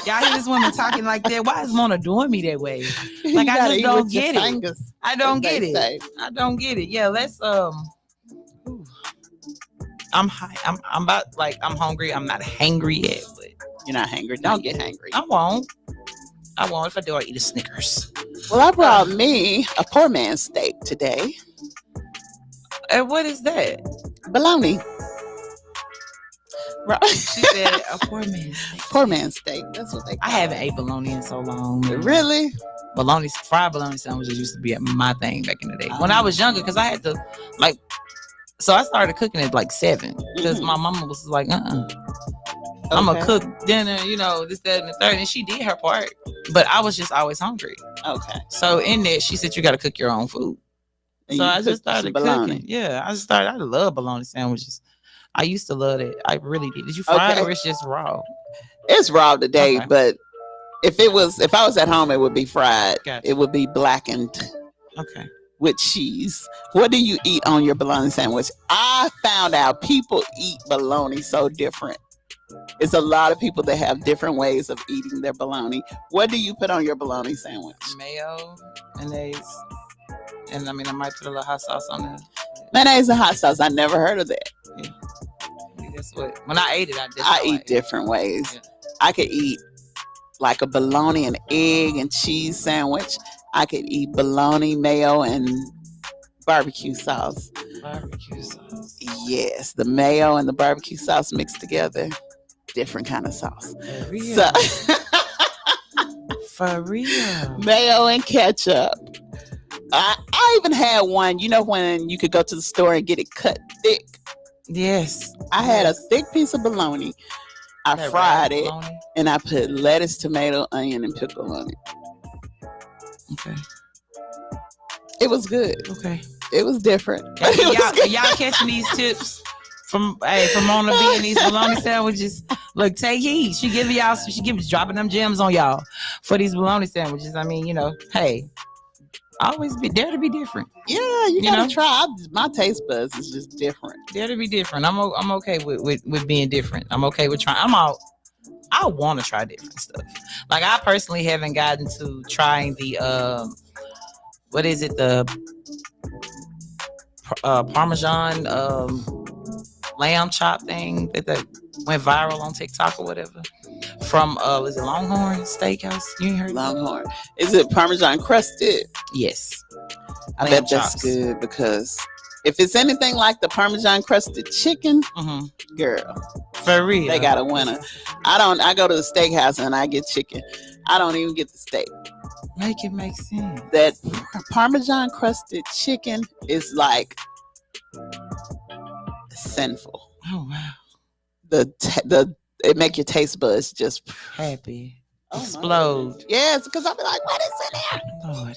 Y'all hear this woman talking like that? Why is Mona doing me that way? Like I just don't get it. I don't get it. I don't get it. Yeah, let's I'm high. I'm about I'm hungry. I'm not hangry yet, but you're not hangry. Don't get hangry. I won't. If I do, I eat a Snickers. Well, I brought me a poor man's steak today. And what is that? Bologna. Right. She said a poor man's steak. Poor man's steak. That's what they call I haven't ate bologna in so long. Really? Fried bologna sandwiches used to be my thing back in the day. When I was younger, because I had to so I started cooking at 7 because my mama was like, I'm gonna cook dinner, this, that, and the third. And she did her part, but I was just always hungry. Okay. So in there, she said, you got to cook your own food. And so I just started cooking. Yeah, I love bologna sandwiches. I used to love it. I really did. Did you fry it or it's just raw? It's raw today, but If I was at home, it would be fried. Gotcha. It would be blackened Okay. with cheese. What do you eat on your bologna sandwich? I found out people eat bologna so different. It's a lot of people that have different ways of eating their bologna. What do you put on your bologna sandwich? Mayo, mayonnaise, and I might put a little hot sauce on there. Mayonnaise and hot sauce. I never heard of that. Yeah. That's what. When I ate it, I eat different ways. Yeah. I could eat like a bologna and egg and cheese sandwich. I could eat bologna, mayo, and barbecue sauce. Barbecue sauce. Yes, the mayo and the barbecue sauce mixed together. Different kind of sauce. For real. So, For real. mayo and ketchup. I even had one, when you could go to the store and get it cut thick. Yes. I had a thick piece of bologna. I That fried it bologna. and I put lettuce, tomato, onion, and pickle on it. Okay. It was good. Okay. It was different. Y'all catching these tips from Mona B and these bologna sandwiches? Look, take heed. She dropping them gems on y'all for these bologna sandwiches. Hey, always dare to be different. Yeah, you gotta try. My taste buds is just different. Dare to be different. I'm okay with being different. I'm okay with trying. I want to try different stuff. Like, I personally haven't gotten to trying the what is it, the Parmesan lamb chop thing that went viral on TikTok or whatever from is it Longhorn Steakhouse? You ain't heard Longhorn. Is it Parmesan crusted? Yes. I Lamb bet that's chops. good, because if it's anything like the Parmesan crusted chicken, girl, For real. they got a winner. I go to the steakhouse and I get chicken. I don't even get the steak. Make it make sense. That Parmesan crusted chicken is like sinful. Oh wow. It make your taste buds just Happy. Oh, Explode. yes, because I'll be like, what is in there? Lord.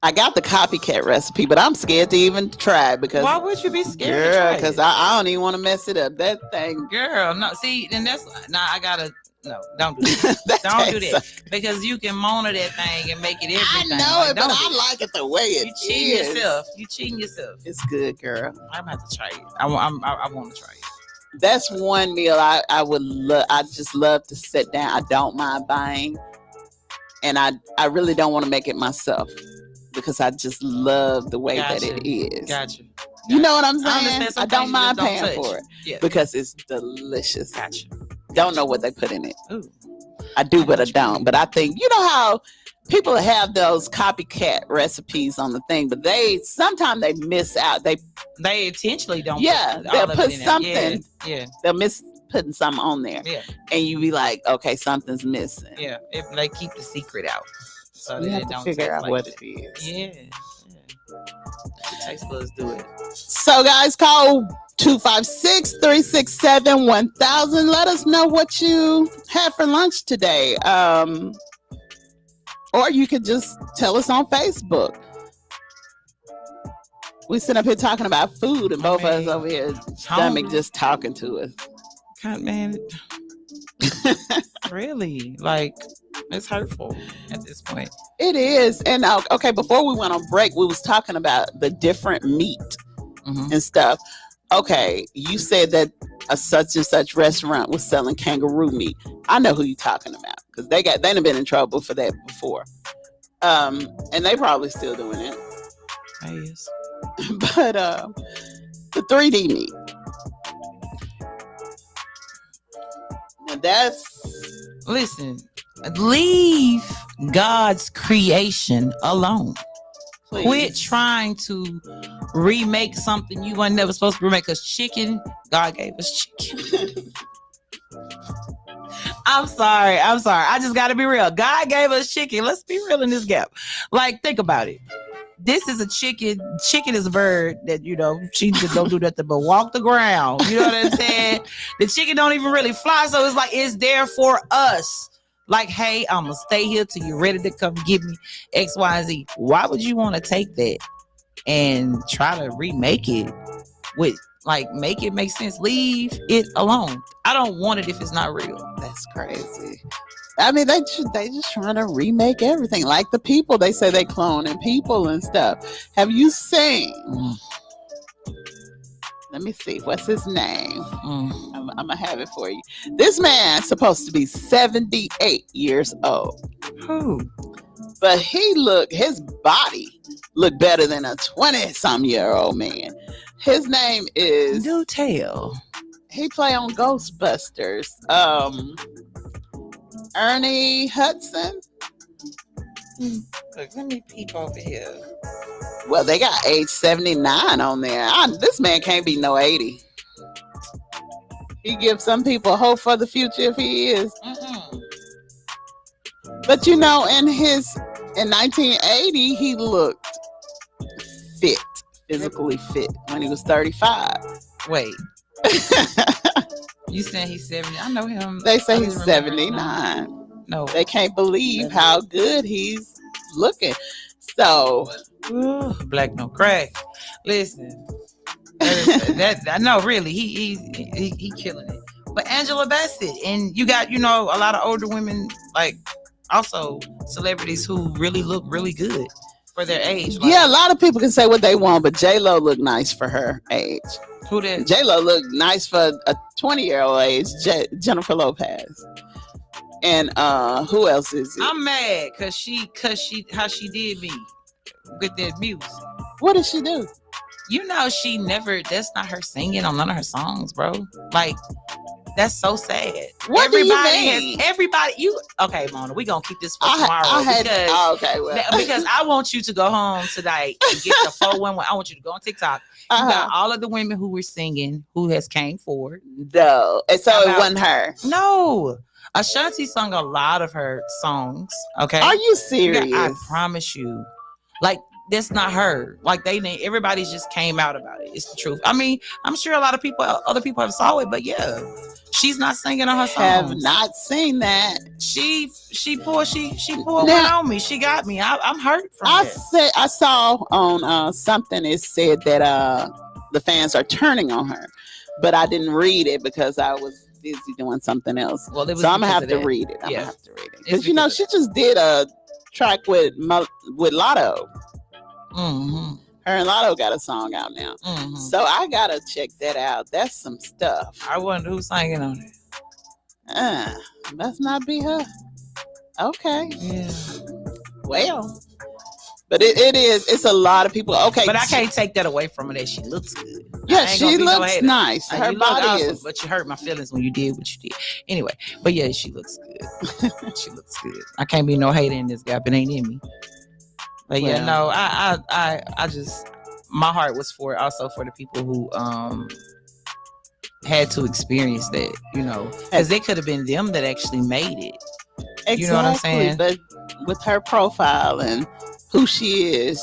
I got the copycat recipe, but I'm scared to even try it because Why would you be scared? girl, because I don't even want to mess it up. That thing, Girl, no, see, then I gotta, no, don't do that. that Don't do tastes that. Because you can monitor that thing and make it everything. I know it, but Don't do I like it the way it You cheating is. yourself. You cheating yourself. It's good, girl. I'm gonna have to try it. I want to try it. That's one meal I would love. I just love to sit down. I don't mind buying, and I really don't want to make it myself because I just love the way that it is. Gotcha. You know what I'm I saying? understand. Some I don't things mind just paying touch. for it Yeah. because it's delicious. Gotcha. Don't know what they put in it. Ooh. I do, but I what you mean. don't. But I think, you know how people have those copycat recipes on the thing, but sometimes they miss out. They intentionally don't. Yeah, put all they'll of it put in there. something. Yeah. they'll miss putting something on there, Yeah. and you be like, okay, something's missing. Yeah. They keep the secret out, so You that have it to don't figure taste out like what that. it is. Yeah. The taste buds do it. So, guys, call 256-367-1000. Let us know what you had for lunch today. Or you could just tell us on Facebook. We sit up here talking about food, and both of us over here, stomach just talking to us. God, man. Really? Like, it's hurtful at this point. It is. And okay, before we went on break, we was talking about the different meat and stuff. Okay, you said that a such and such restaurant was selling kangaroo meat. I know who you're talking about because they done been in trouble for that before. And they probably still doing it. Yes. But the 3D meat. Now Listen, leave God's creation alone. please. Quit trying to remake something you weren't never supposed to remake. Because chicken, God gave us chicken. I'm sorry. I just got to be real. God gave us chicken. Let's be real in this gap. Like, think about it. This is a chicken. Chicken is a bird that, she just don't do nothing but walk the ground. You know what I'm saying? The chicken don't even really fly. So it's like, it's there for us. Like, hey, I'm going to stay here till you're ready to come give me X, Y, and Z. Why would you want to take that and try to remake it with, like, make it make sense? Leave it alone. I don't want it if it's not real. That's crazy. I mean, they just trying to remake everything. Like the people, they say they cloning people and stuff. Have you seen? Let me see. What's his name? I'm gonna have it for you. This man's supposed to be 78 years old. Who? But his body looked better than a 20-some-year-old man. His name is. Do tell. He play on Ghostbusters. Ernie Hudson. Look, let me peep over here. Well, they got age 79 on there. This man can't be no 80. He gives some people hope for the future if he is. But you know, in 1980, he looked fit, physically fit when he was 35. Wait. You saying he's 70? I know him. They say he's 79. No. They can't believe how good he's looking. So, black no crack. Listen, that no, really, he killing it. But Angela Bassett, and you got a lot of older women, like also celebrities who really look really good for their age. Like, yeah, a lot of people can say what they want, but J-Lo looked nice for her age. Who did? J-Lo looked nice for a 20-year-old age. Jennifer Lopez. And who else is it? I'm mad because how she did me with that music. What did she do? That's not her singing on none of her songs, bro. Like, that's so sad. What do you mean? Okay, Mona, we gonna keep this for tomorrow. Because I want you to go home tonight and get the 411. I want you to go on TikTok. You got all of the women who were singing who has came forward. No. And so it wasn't her. No. Ashanti sung a lot of her songs. Okay. Are you serious? I promise you. Like, that's not her. Like, everybody just came out about it. It's the truth. I mean, I'm sure other people have saw it, but yeah, she's not singing on her songs. Have not seen that. She pulled one on me. She got me. I'm hurt from that. I saw on something. It said that the fans are turning on her, but I didn't read it because I was busy doing something else. Well, so I'm gonna have to read it. Because she just did a track with Lotto. Mm-hmm. Her and Lotto got a song out now. Mm-hmm. So I gotta check that out. That's some stuff. I wonder who's singing on it. Must not be her. Okay. Yeah. Well, but it's a lot of people. Okay. But I can't take that away from her that she looks good. Yeah, she looks nice. Her body awesome, is. But you hurt my feelings when you did what you did. Anyway, but yeah, she looks good. She looks good. I can't be no hater in this gap. It ain't in me. But yeah, no, I just, my heart was also for the people who had to experience that, because it could have been them that actually made it. Exactly, you know what I'm saying? But with her profile and who she is,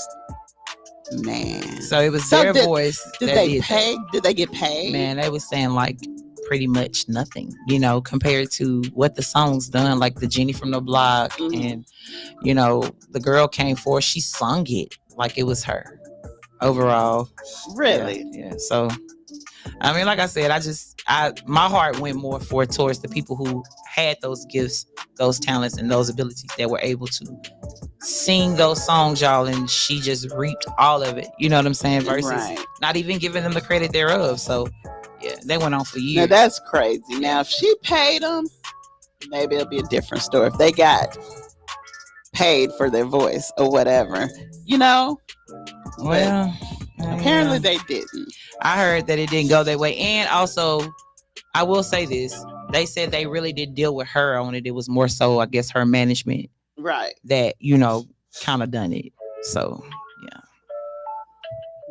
man. So it was their voice. Did they pay? Did they get paid? Man, they was saying like pretty much nothing, compared to what the song's done, like the Jenny from the Block, and the girl came forward, she sung it like it was her overall. Really? Yeah. So I mean, like I said, my heart went more towards the people who had those gifts, those talents, and those abilities that were able to sing those songs, y'all, and she just reaped all of it. You know what I'm saying? Versus not even giving them the credit thereof. So yeah, they went on for years. Now that's crazy. Now if she paid them, maybe it'll be a different story. If they got paid for their voice or whatever, Well, apparently they didn't. I heard that it didn't go that way. And also, I will say this. They said they really did deal with her on it. It was more so, I guess, her management. Right. That, kind of done it. So, yeah.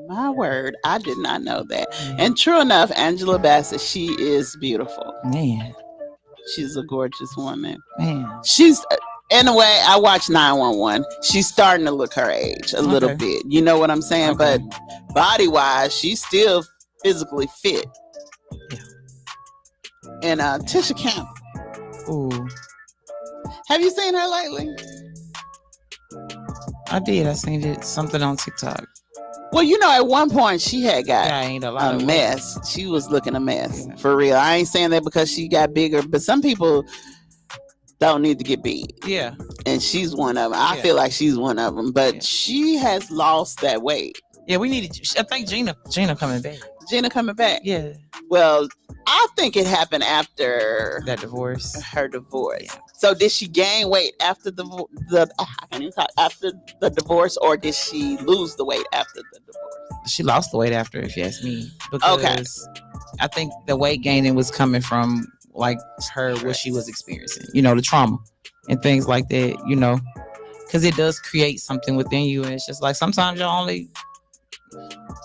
My word. I did not know that. And true enough, Angela Bassett, she is beautiful. Man. She's a gorgeous woman. Man. She's... In a way, I watched 911. She's starting to look her age a little bit. You know what I'm saying? Okay. But body-wise, she's still physically fit. Yeah. And Tisha Campbell. Ooh. Have you seen her lately? I did. I seen something on TikTok. Well, at one point she had got a mess. She was looking a mess. Yeah. For real. I ain't saying that because she got bigger, but some people... don't need to get beat. Yeah. And she's one of them. I Yeah. feel like she's one of them. But Yeah. she has lost that weight. Yeah, we needed. I think Gina coming back. Gina coming back. Yeah, Well, I think it happened after that divorce. her divorce. Yeah. So did she gain weight after after the divorce, or did she lose the weight after the divorce? She lost the weight after, if you ask me, because I think the weight gaining was coming from like her what she was experiencing, the trauma and things like that, because it does create something within you, and it's just like sometimes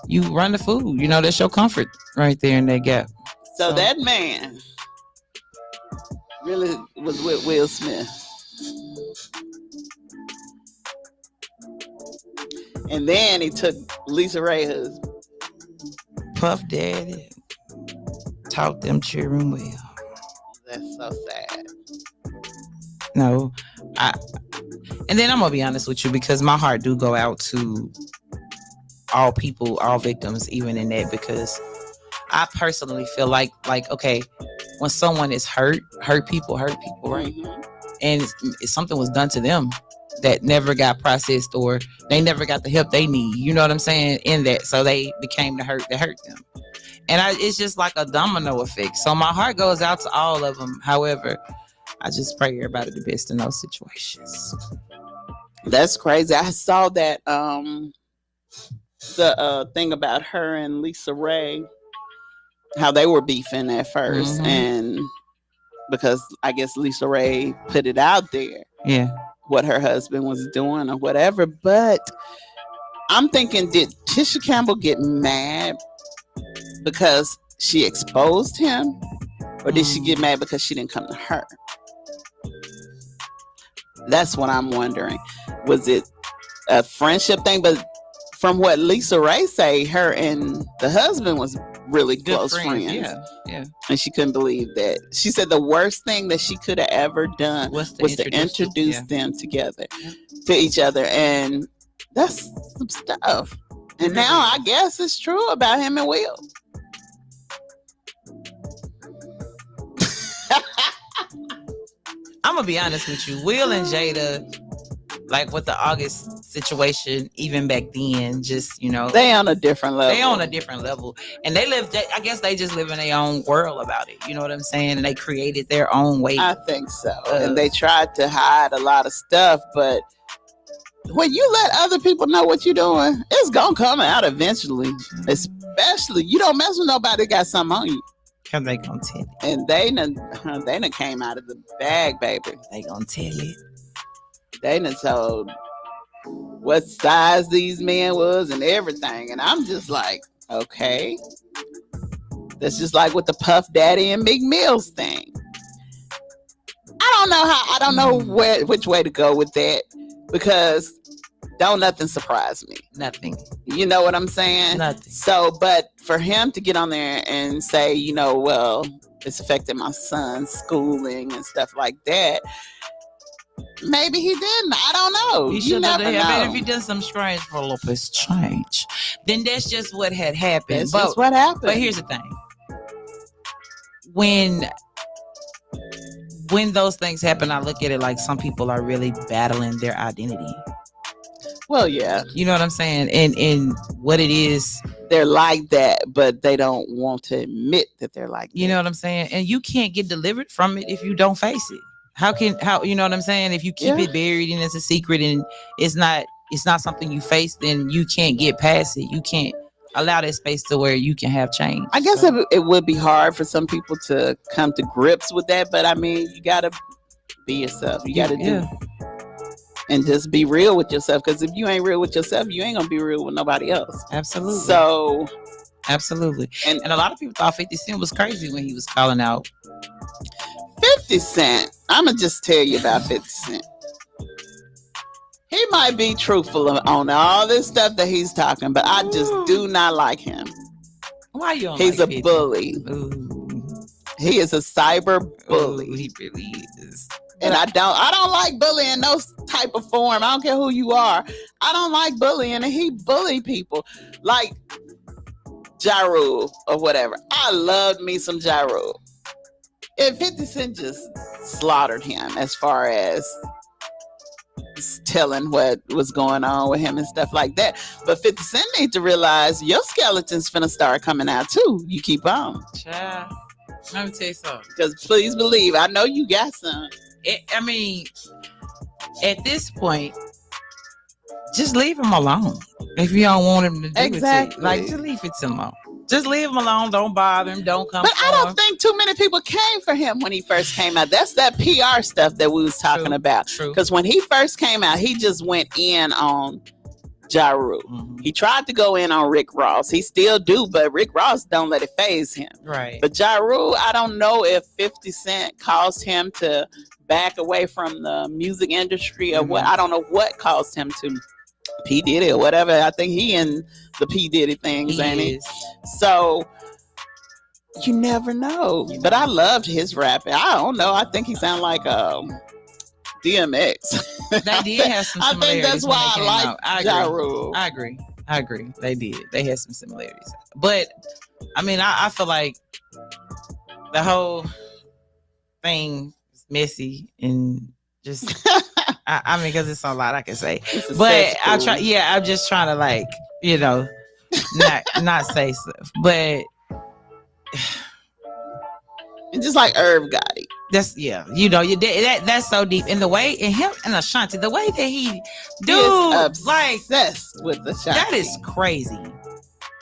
you run the food, that's your comfort right there in that gap. So that man really was with Will Smith. And then he took Lisa Ray's husband. Puff Daddy taught them children well. That's so sad. No, and then I'm gonna be honest with you, because my heart do go out to all people, all victims, even in that, because I personally feel like okay, when someone is hurt people, right? Mm-hmm. And if something was done to them that never got processed, or they never got the help they need, you know what I'm saying, in that, so they became the hurt that hurt them. And it's just like a domino effect. So my heart goes out to all of them. However, I just pray everybody the best in those situations. That's crazy. I saw that the thing about her and Lisa Ray, how they were beefing at first, Mm-hmm. and because I guess Lisa Ray put it out there, what her husband was doing or whatever. But I'm thinking, did Tisha Campbell get mad because she exposed him, or did she get mad because she didn't come to her? That's what I'm wondering. Was it a friendship thing? But from what Lisa Ray say, her and the husband was really Good close friends. Yeah. And she couldn't believe that. She said the worst thing that she could have ever done was to introduce them together to each other. And that's some stuff. And now I guess it's true about him and Will. I'm gonna be honest with you. Will and Jada, like with the August situation, even back then, just they on a different level. They on a different level, and they live. I guess they just live in their own world about it. You know what I'm saying? And they created their own way. I think so. And they tried to hide a lot of stuff, but when you let other people know what you're doing, it's gonna come out eventually. Mm-hmm. Especially you don't mess with nobody that got something on you. Cause they gonna tell it. And they done came out of the bag, baby. They gonna tell it. They done told what size these men was and everything. And I'm just like, okay. That's just like with the Puff Daddy and Meek Mills thing. I don't know which way to go with that, because don't nothing surprise me. Nothing. You know what I'm saying? Nothing. So, but for him to get on there and say, well, it's affecting my son's schooling and stuff like that, maybe he didn't. I don't know. He should have. If he did some strange for Lopez change, then that's just what had happened. That's just what happened. But here's the thing: when those things happen, I look at it like some people are really battling their identity. Well, yeah. You know what I'm saying? And what it is, they're like that, but they don't want to admit that they're like that. You know what I'm saying? And you can't get delivered from it if you don't face it. How you know what I'm saying? If you keep it buried and it's a secret and it's not something you face, then you can't get past it. You can't allow that space to where you can have change. I guess it would be hard for some people to come to grips with that, but I mean, you gotta be yourself. You gotta do. And just be real with yourself, because if you ain't real with yourself, you ain't gonna be real with nobody else. Absolutely. So, absolutely. And a lot of people thought 50 Cent was crazy when he was calling out 50 Cent. I'm gonna just tell you about 50 Cent. He might be truthful on all this stuff that he's talking, but I just do not like him. Why you don't He's like a 50? bully. Ooh. He is a cyber bully. Ooh, he really is. And I don't like bullying no type of form. I don't care who you are. I don't like bullying, and he bully people like Ja Rule or whatever. I loved me some Ja Rule. And 50 Cent just slaughtered him as far as telling what was going on with him and stuff like that. But 50 Cent need to realize your skeleton's finna start coming out too. You keep on. Child, let me tell you something. Because please believe, I know you got some. I mean, at this point, just leave him alone. If you don't want him to do Exactly. it, like just leave it alone. Just leave him alone. Don't bother him. Don't come. But I don't think too many people came for him when he first came out. That's that PR stuff that we was talking about. True. Because when he first came out, he just went in on Ja Rule. Mm-hmm. He tried to go in on Rick Ross. He still do, but Rick Ross don't let it faze him. Right. But Ja Rule, I don't know if 50 Cent caused him to back away from the music industry or what. I don't know what caused him to. P. Diddy or whatever. I think he in the P. Diddy things, ain't he? So you never know. But I loved his rapping. I don't know. I think he sounded like DMX. They did have some similarities. I think that's why I like Ja Rule. I agree. They did. They had some similarities. But I mean, I feel like the whole thing is messy and just I mean, because it's a lot I can say. But I try. Yeah, I'm just trying to, like, you know, not say stuff. But it's just like Irv Gotti. That's you know, that's so deep. And the way, and him and Ashanti, the way that he like obsessed with Ashanti. That is crazy.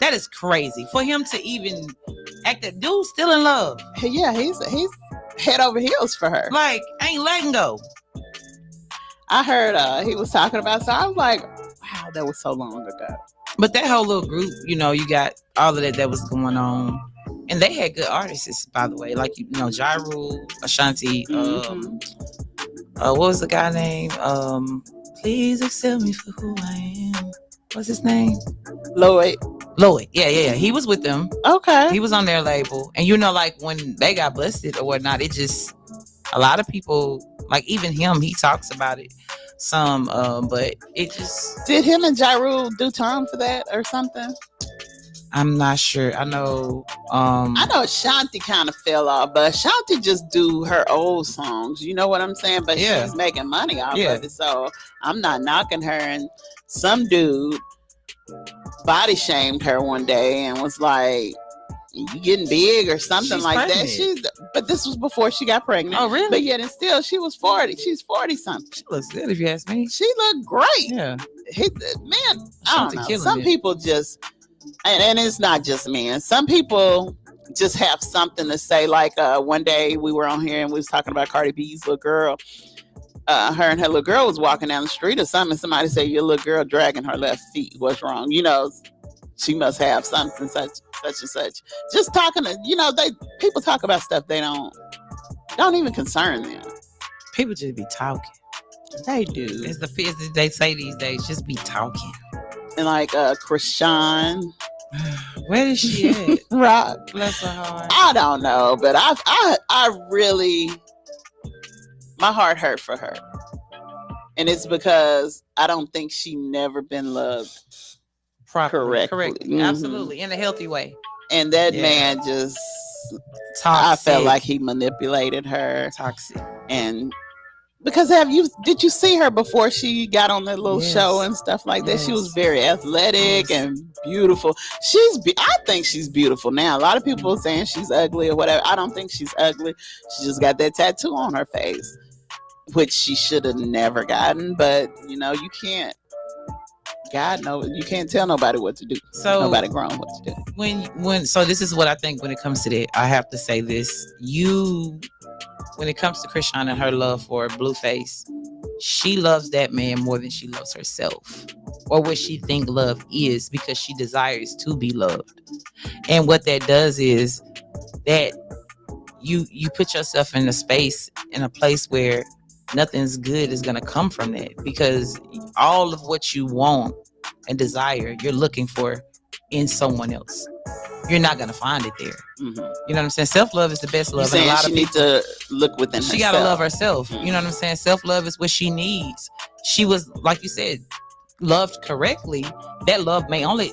That is crazy for him to even act. That dude's still in love. Yeah, he's head over heels for her. Like, ain't letting go. I heard he was talking about, so I was like, wow, that was so long ago. But that whole little group, you know, you got all of that was going on. And they had good artists, by the way. Like, you know, Ja Rule, Ashanti, what was the guy name? Please accept me for who I am. What's his name? Lloyd. Yeah. He was with them. Okay. He was on their label. And you know, like, when they got busted or whatnot, it just, a lot of people, like, even him, he talks about it some, but it just... Did him and Ja Rule do time for that or something? I'm not sure. I know Ashanti kind of fell off, but Ashanti just do her old songs. You know what I'm saying? But she's making money off of it, so I'm not knocking her. And some dude body shamed her one day and was like, "You getting big or something?" She's like pregnant. that. But this was before she got pregnant. Oh, really? But yet and still, she was 40. She's 40 something. She looks good, if you ask me. She looked great. Yeah. Man, I don't know. Some people just, and it's not just men. Some people just have something to say. Like one day we were on here and we was talking about Cardi B's little girl. Her and her little girl was walking down the street or something. And somebody said, "Your little girl dragging her left feet. What's wrong?" You know, she must have something such and such. Just talking to, you know, people talk about stuff they don't even concern them. People just be talking. They do. It's the business they say these days. Just be talking. And like Krishan. Where is she at? Rock. Bless her heart. I don't know, but I really, my heart hurt for her. And it's because I don't think she never been loved correctly. Correctly. Absolutely. In a healthy way. And that man just, toxic. I felt like he manipulated her. Toxic. And because did you see her before she got on that little show and stuff like that? She was very athletic and beautiful. I think she's beautiful now. A lot of people are saying she's ugly or whatever. I don't think she's ugly. She just got that tattoo on her face, which she should have never gotten. But you know, you can't. God knows you can't tell nobody what to do. So nobody grown what to do. So this is what I think when it comes to that. I have to say this. When it comes to Krishan and her love for Blueface, she loves that man more than she loves herself, or what she think love is, because she desires to be loved. And what that does is that you put yourself in a place where nothing's good is going to come from that, because all of what you want and desire, you're looking for in someone else. You're not going to find it there. Mm-hmm. You know what I'm saying? Self-love is the best love. You're saying she needs to look within herself. She got to love herself. Mm-hmm. You know what I'm saying? Self-love is what she needs. She was, like you said, loved correctly. That love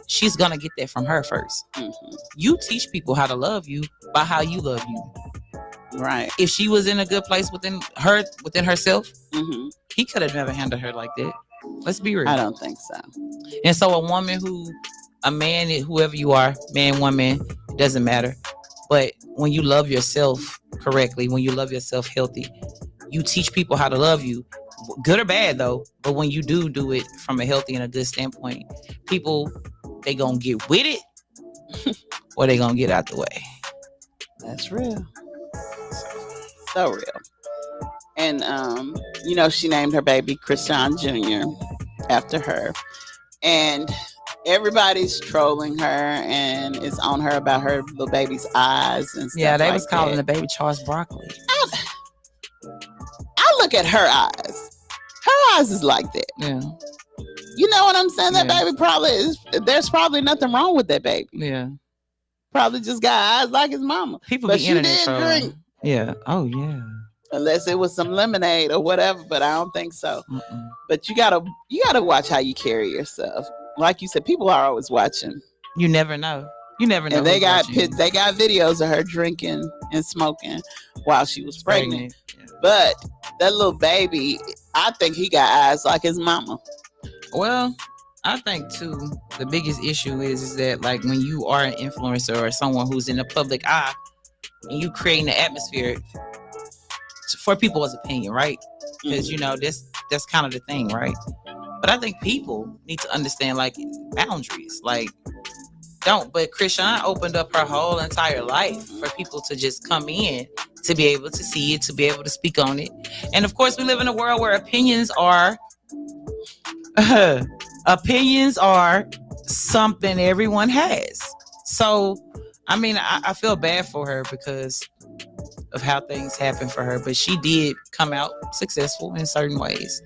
she's going to get that from her first. Mm-hmm. You teach people how to love you by how you love you. Right. If she was in a good place within herself, Mm-hmm. he could have never handled her like that. Let's be real. I don't think so. And so a man, whoever you are, man, woman, it doesn't matter. But when you love yourself correctly, when you love yourself healthy, you teach people how to love you, good or bad though. But when you do it from a healthy and a good standpoint, people, they gonna get with it or they gonna get out the way. That's real. So real. And she named her baby Krishan Jr. after her. And everybody's trolling her and is on her about her little baby's eyes and stuff. Yeah, they like was calling that. the baby Charles Broccoli. I look at her eyes. Her eyes is like that. Yeah. You know what I'm saying? That Yeah. baby probably is. There's probably nothing wrong with that baby. Yeah. Probably just got eyes like his mama. People But be she internet did trolling. drink. Yeah. Oh yeah. Unless it was some lemonade or whatever, but I don't think so. Mm-mm. But you gotta watch how you carry yourself. Like you said, people are always watching. You never know. You never know. And they who's got watching you. they got videos of her drinking and smoking while she was pregnant. Yeah. But that little baby, I think he got eyes like his mama. Well, I think too, the biggest issue is that like when you are an influencer or someone who's in the public eye and you creating the atmosphere for people's opinion, right? Because that's kind of the thing, right? But I think people need to understand like boundaries. Like but Krishan opened up her whole entire life for people to just come in, to be able to see it, to be able to speak on it. And of course we live in a world where opinions are something everyone has. So I mean, I feel bad for her because of how things happen for her, but she did come out successful in certain ways.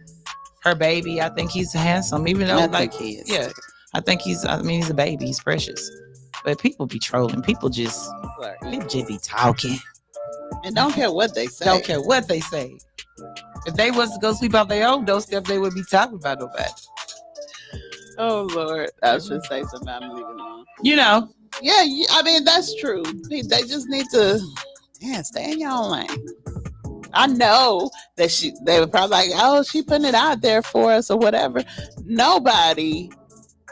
Her baby, I think he's handsome, even though he is. Yeah, I think he's a baby, he's precious. But people be trolling. People just be talking. And don't care what they say. Don't care what they say. If they was to go sleep off their own doorstep, they would be talking about nobody. Oh Lord, I should say something. I'm leaving alone. Yeah, I mean that's true. They just need to stay in your own lane. I know that they were probably like, oh, she putting it out there for us or whatever.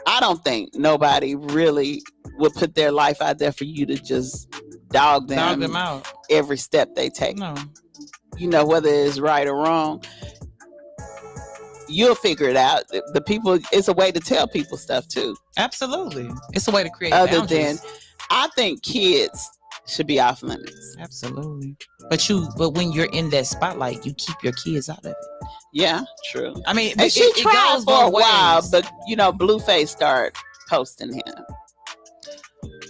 I don't think nobody really would put their life out there for you to just dog them out every step they take. No. Whether it's right or wrong, you'll figure it out. The people, it's a way to tell people stuff too. Absolutely. It's a way to create Other boundaries. than, I think kids should be off limits. Absolutely. But when you're in that spotlight, you keep your kids out of it. Yeah, true. I mean, and she tried for a while, but Blueface started posting him.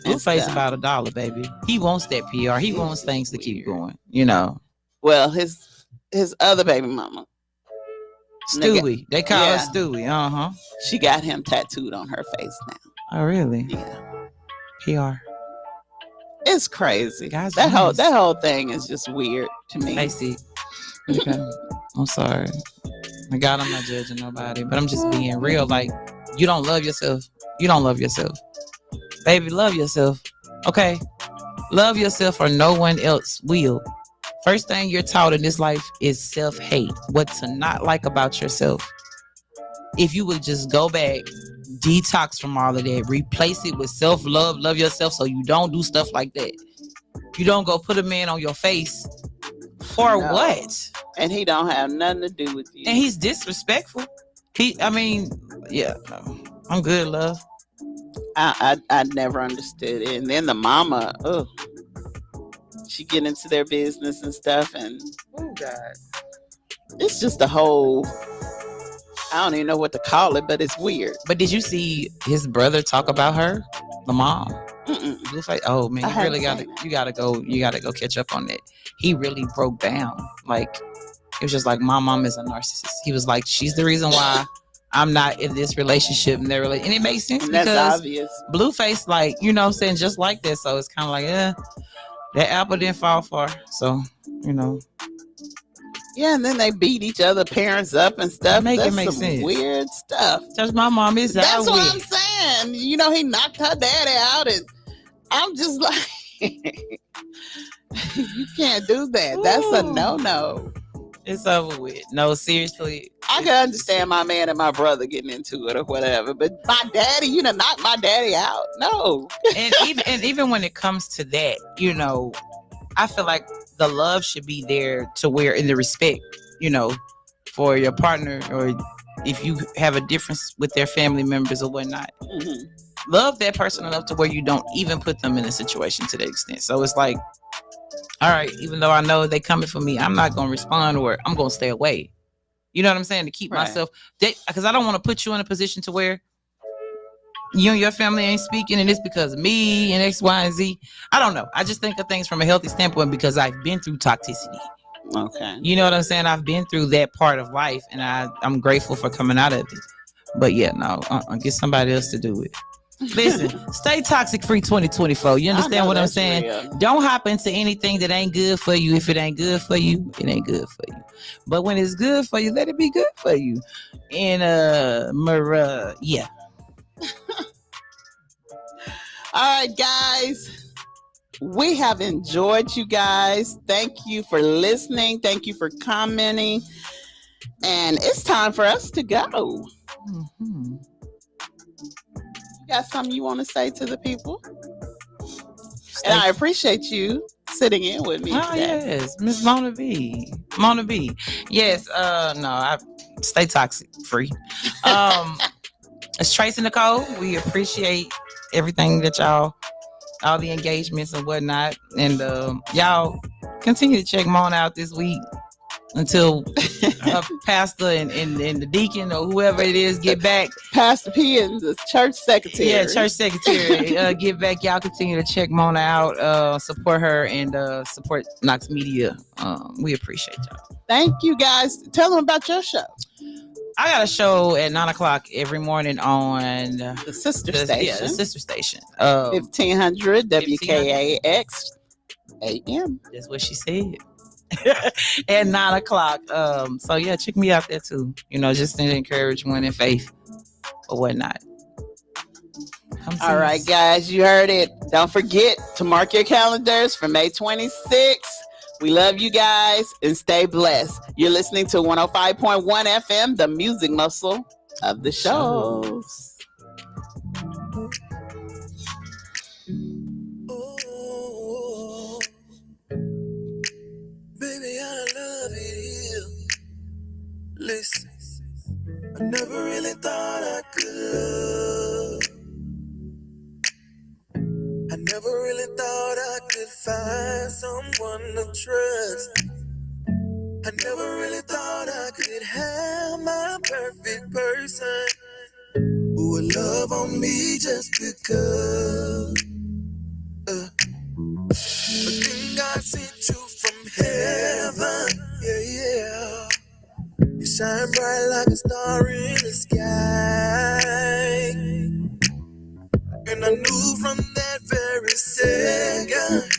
Blueface about $1, baby. He wants that PR. He wants things to keep going. Well, his other baby mama, Stewie. They call her Stewie. She got him tattooed on her face now. Oh, really? Yeah. PR. It's crazy. Guys, that whole thing is just weird to me. Lacey. Okay. I'm sorry. God, I'm not judging nobody, but I'm just being real. Like, you don't love yourself. You don't love yourself. Baby, love yourself. Okay? Love yourself or no one else will. First thing you're taught in this life is self-hate. What to not like about yourself. If you would just go back, detox from all of that, replace it with self-love, love yourself so you don't do stuff like that. You don't go put a man on your face for what? And he don't have nothing to do with you. And he's disrespectful. I'm good, love. I never understood it. And then the mama, she get into their business and stuff, and God, it's just a whole, I don't even know what to call it, but it's weird. But did you see his brother talk about her, the mom? Mm-mm. Oh man, you really gotta go catch up on that. He really broke down. Like, it was just like, my mom is a narcissist. He was like, she's the reason why I'm not in this relationship and and it makes sense, and that's because obvious. Blueface, like, what I'm saying, just like that. So it's kind of like, that apple didn't fall far. So, Yeah, and then they beat each other parents up and stuff. Make That's it make some sense. Weird stuff. Just my mom is That's what I'm saying. He knocked her daddy out, and I'm just like, You can't do that. That's a no. It's over with. No, seriously. I can understand my man and my brother getting into it or whatever, but my daddy, you know, knock my daddy out. No. and even when it comes to that, you know, I feel like the love should be there to where in the respect, you know, for your partner, or if you have a difference with their family members or whatnot. Mm-hmm. Love that person enough to where you don't even put them in a situation to that extent. So it's like, all right, even though I know they coming for me, I'm not going to respond, or I'm going to stay away. You know what I'm saying? To keep myself, because I don't want to put you in a position to where you and your family ain't speaking, and it's because of me and X, Y, and Z. I don't know. I just think of things from a healthy standpoint because I've been through toxicity. Okay. You know what I'm saying? I've been through that part of life, and I'm grateful for coming out of it. But yeah, no, get somebody else to do it. Listen, stay toxic free 2024. You understand what I'm saying? Real. Don't hop into anything that ain't good for you. If it ain't good for you, it ain't good for you. But when it's good for you, let it be good for you. And yeah. All right, guys. We have enjoyed you guys. Thank you for listening. Thank you for commenting. And it's time for us to go. Mm-hmm. You got something you want to say to the people? And I appreciate you sitting in with me today. Yes, Miss Mona B. Mona B. Yes, no, I stay toxic free. It's Tracy Nicole. We appreciate everything that y'all, all the engagements and whatnot. And y'all continue to check Mona out this week until pastor and the deacon or whoever it is get back. Pastor P and the church secretary. Yeah, church secretary. Get back. Y'all continue to check Mona out, support her, and support Knox Media. We appreciate y'all. Thank you, guys. Tell them about your show. I got a show at 9:00 every morning on the sister station. Yeah, the sister station. 1500 WKAX AM. That's what she said. At 9:00. So yeah, check me out there too. You know, just to encourage one in faith or whatnot. All right, guys, you heard it. Don't forget to mark your calendars for May 26th. We love you guys and stay blessed. You're listening to 105.1 FM, the music muscle of the shows. Oh, baby, I love it here. Listen, I never really thought I could love. I never really thought I could find someone to trust. I never really thought I could have my perfect person who would love on me just because. But then God sent you from heaven, yeah. You shine bright like a star in the sky. And I knew from that very second,